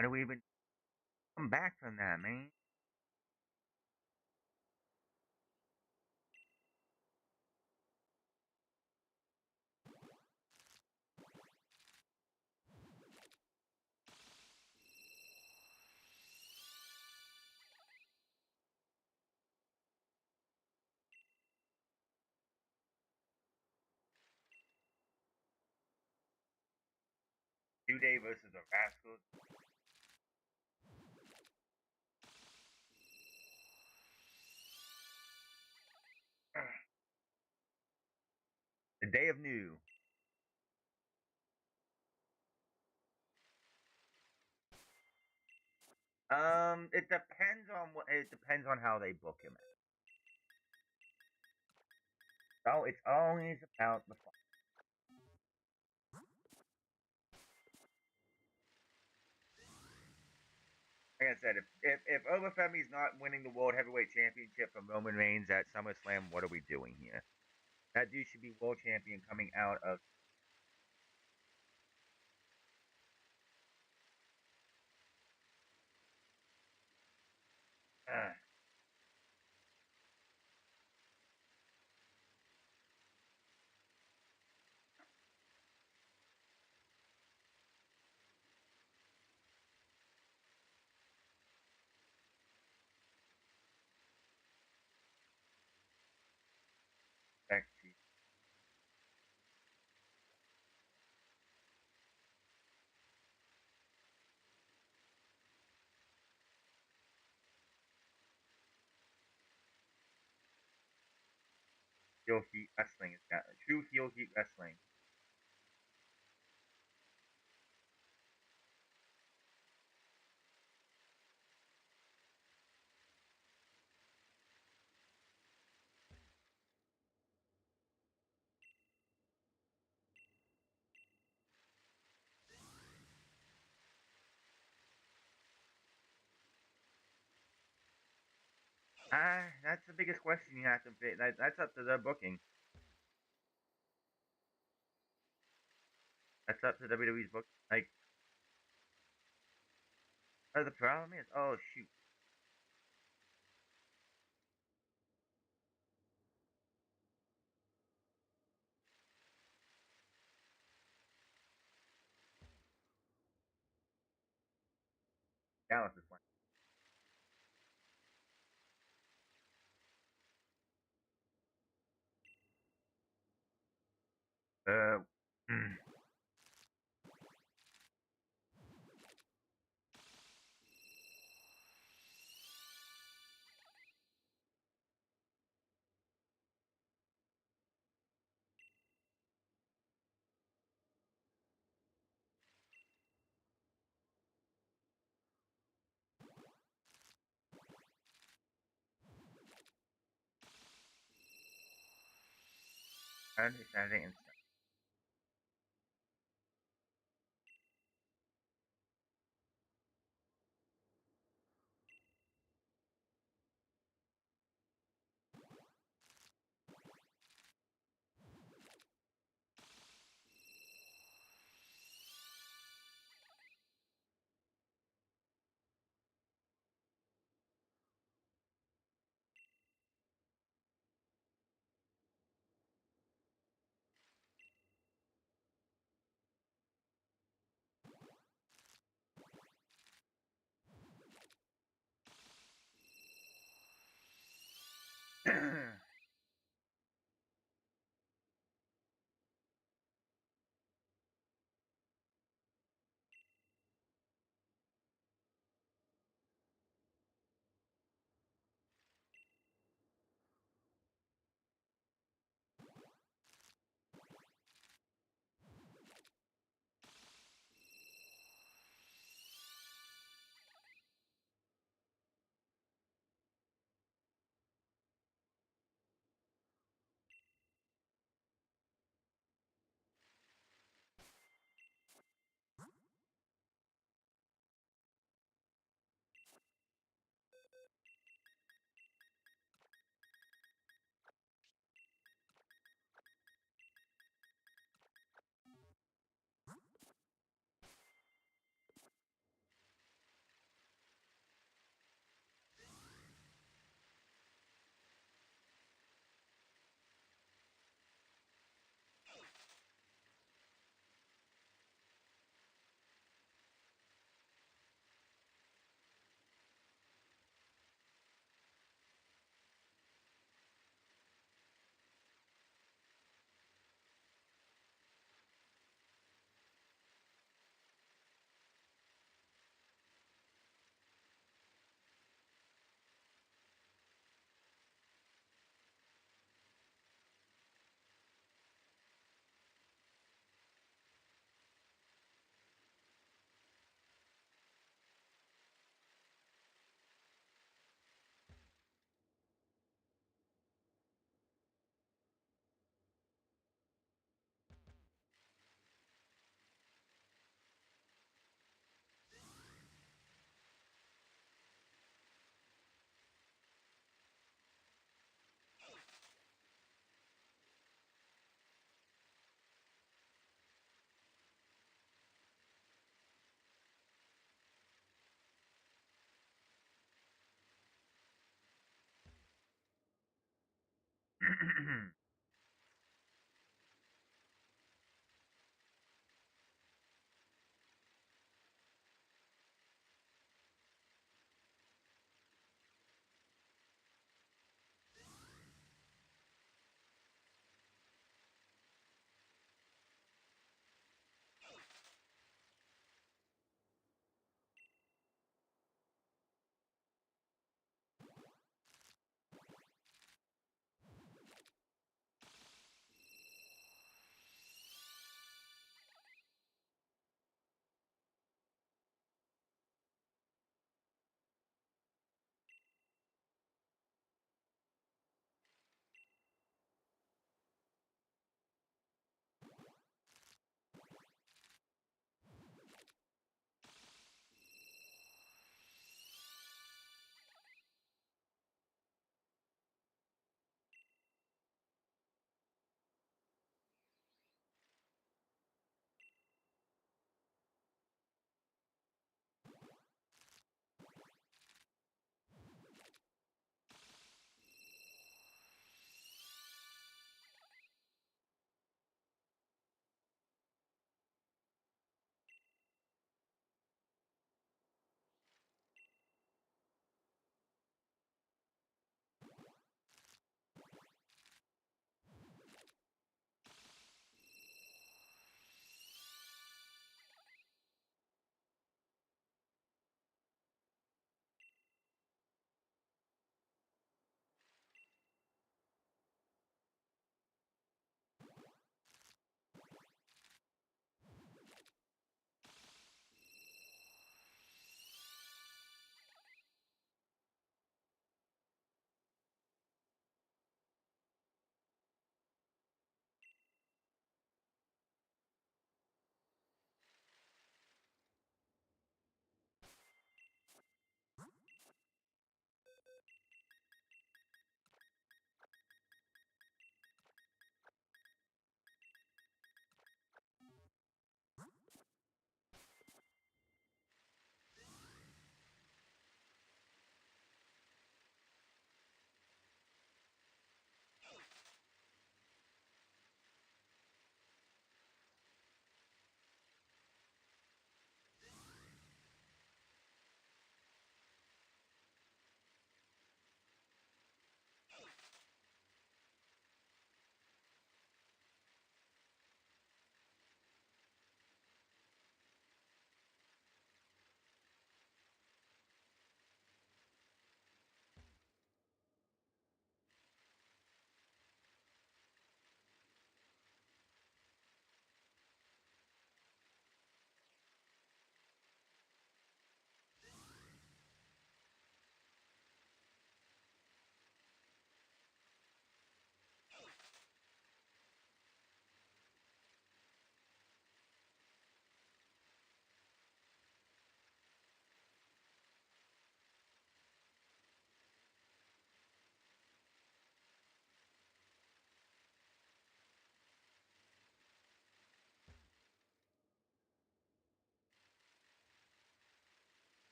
How do we even come back from that, man? 2 Day versus the Rascals. The Day of New. It depends on how they book him. So it's always about the fun. Like I said, if Obafemi's not winning the World Heavyweight Championship from Roman Reigns at SummerSlam, what are we doing here? That dude should be world champion coming out of. Uh, sexy. Heel heat wrestling is got true heel heat wrestling. That's the biggest question you have to fit. That's up to the booking. That's up to WWE's book. Like, the problem is, oh shoot, Dallas is playing. Uh, Saturday, and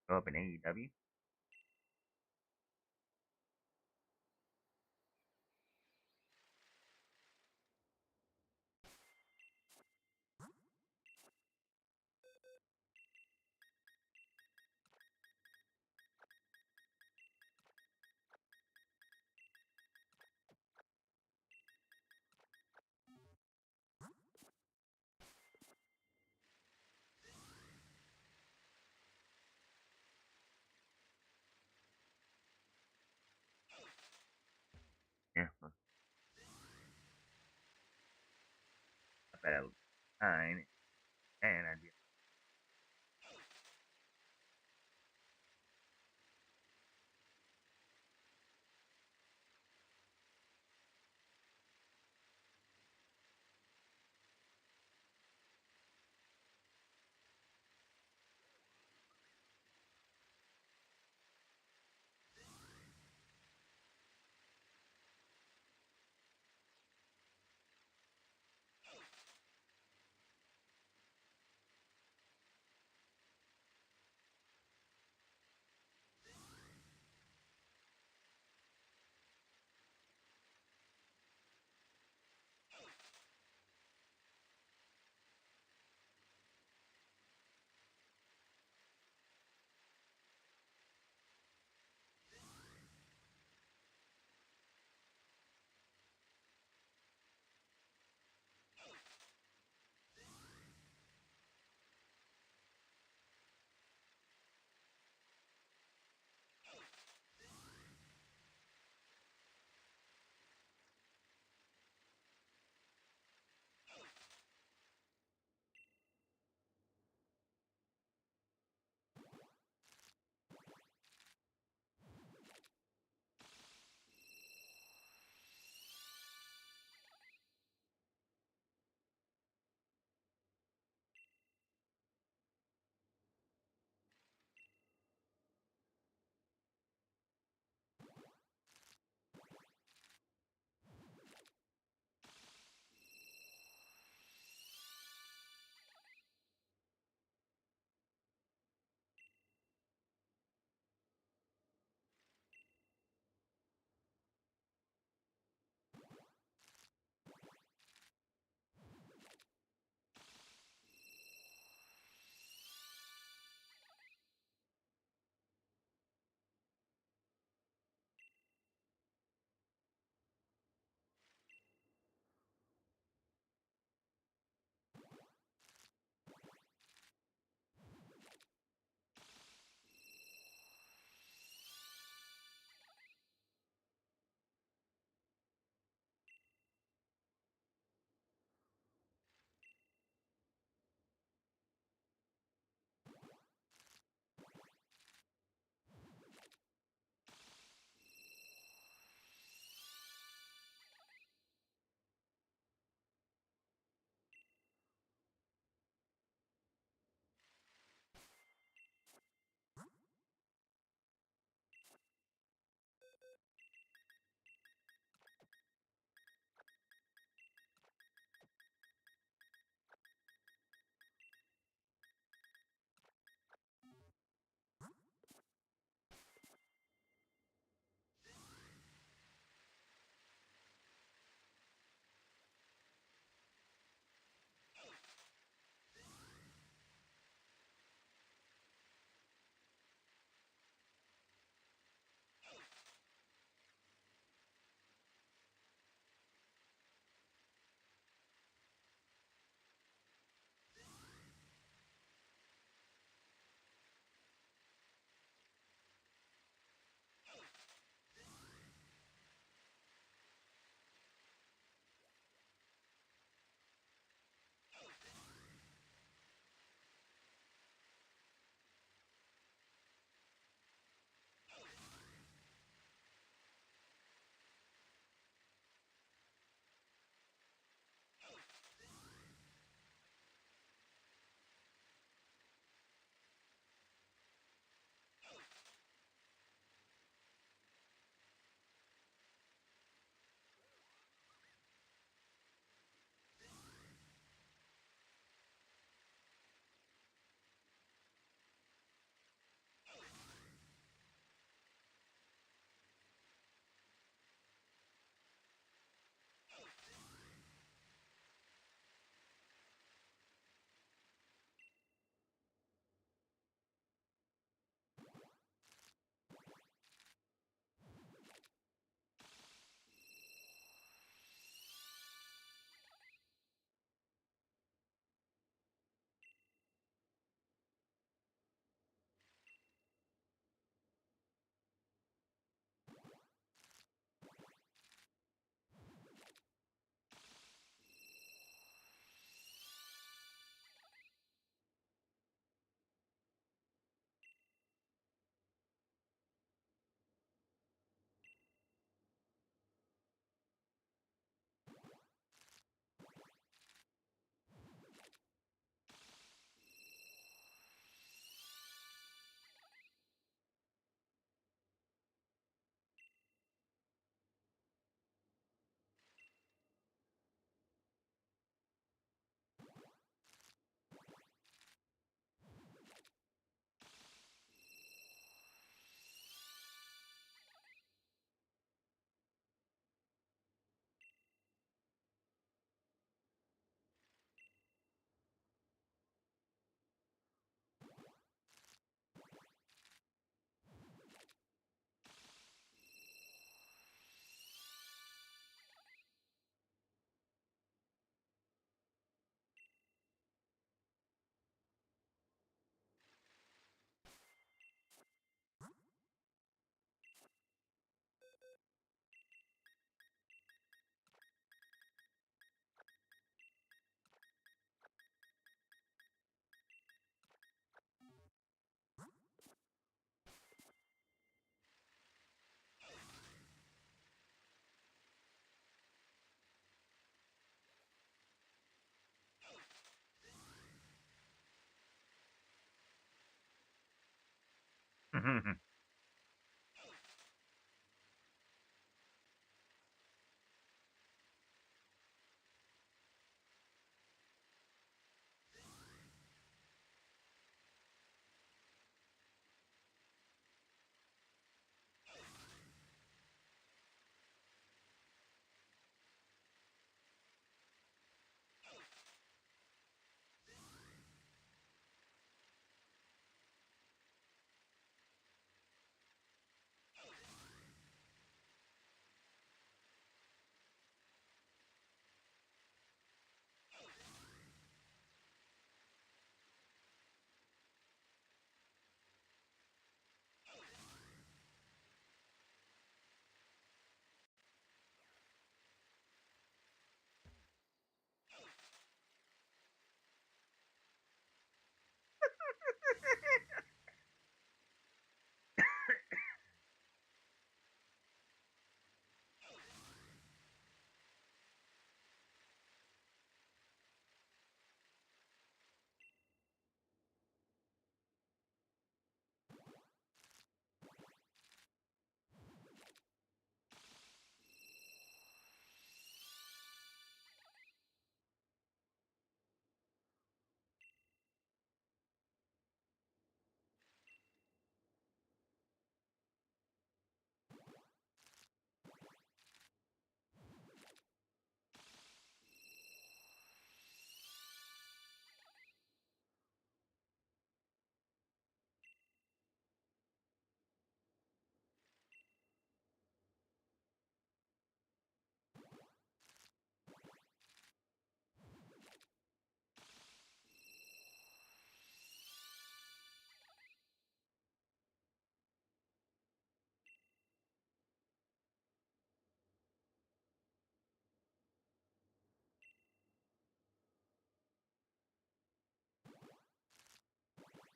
Go up in AEW. Yeah, well, I bet I was 9, and I'd be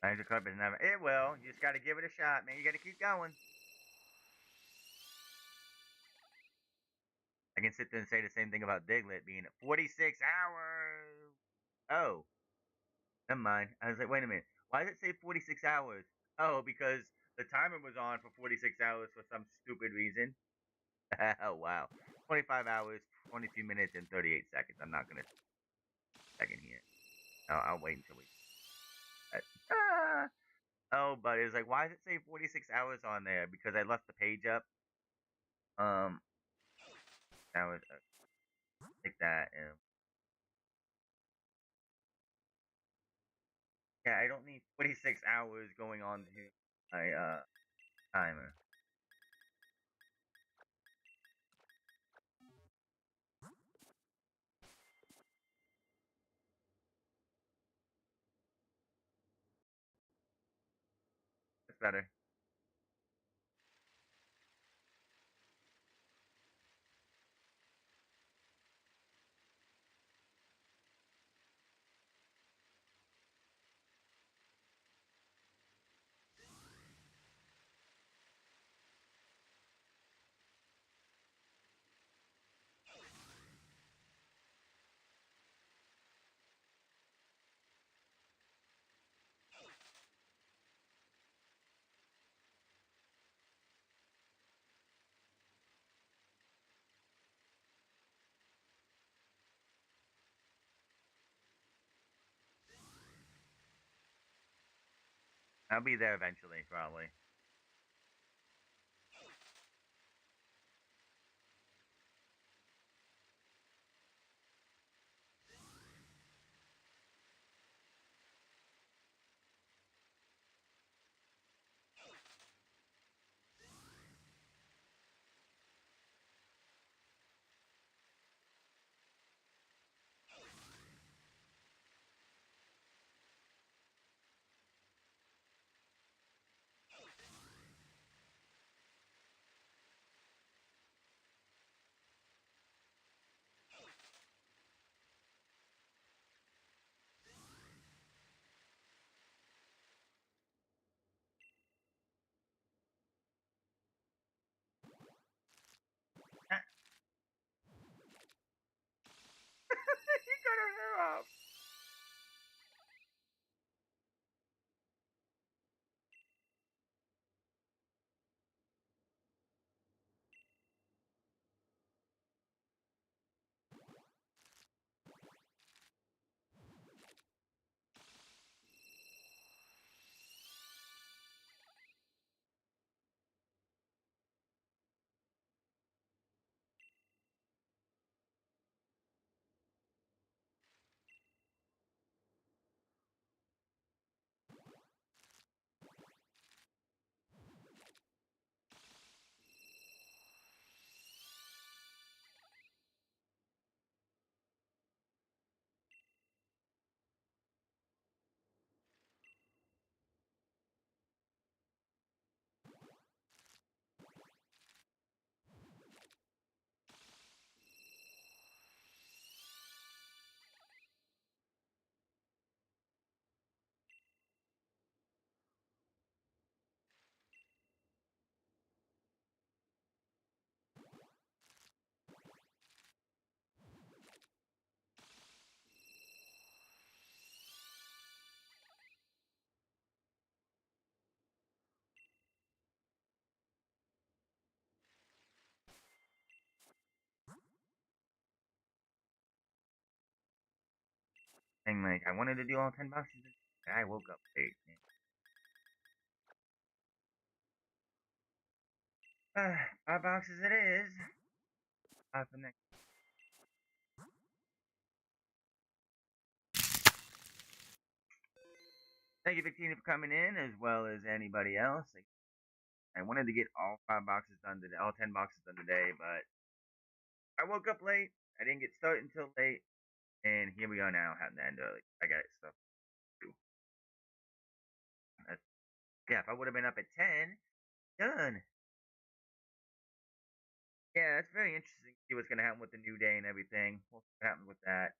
Angel Cup is never. It will. You just got to give it a shot, man. You got to keep going. I can sit there and say the same thing about Diglett being at 46 hours. Oh, never mind. I was like, wait a minute. Why does it say 46 hours? Oh, because the timer was on for 46 hours for some stupid reason. Oh, wow. 25 hours, 22 minutes, and 38 seconds. I'm not going to second here. I'll wait until we. Ah! Oh, but it was like, why does it say 46 hours on there? Because I left the page up. That was like that. And yeah, I don't need 46 hours going on to my timer. That's better. I'll be there eventually, probably. And like I wanted to do all 10 boxes. And I woke up late. Five boxes it is. For next. Thank you, Victina, for coming in, as well as anybody else. I wanted to get all 5 boxes done today, all 10 boxes done today, but I woke up late. I didn't get started until late, and here we are now, having to end early. I got stuff to do. Uh, yeah, if I would have been up at 10, done. Yeah, it's very interesting to see what's going to happen with the new day and everything. What's going to happen with that?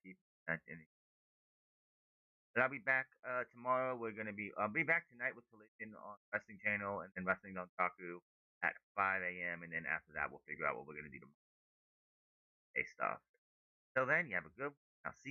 But I'll be back tomorrow. I'll be back tonight with Collision on Wrestling Channel and then Wrestling on Taku at 5 a.m. And then after that, we'll figure out what we're going to do tomorrow stuff. Till then, you have a good one. I'll see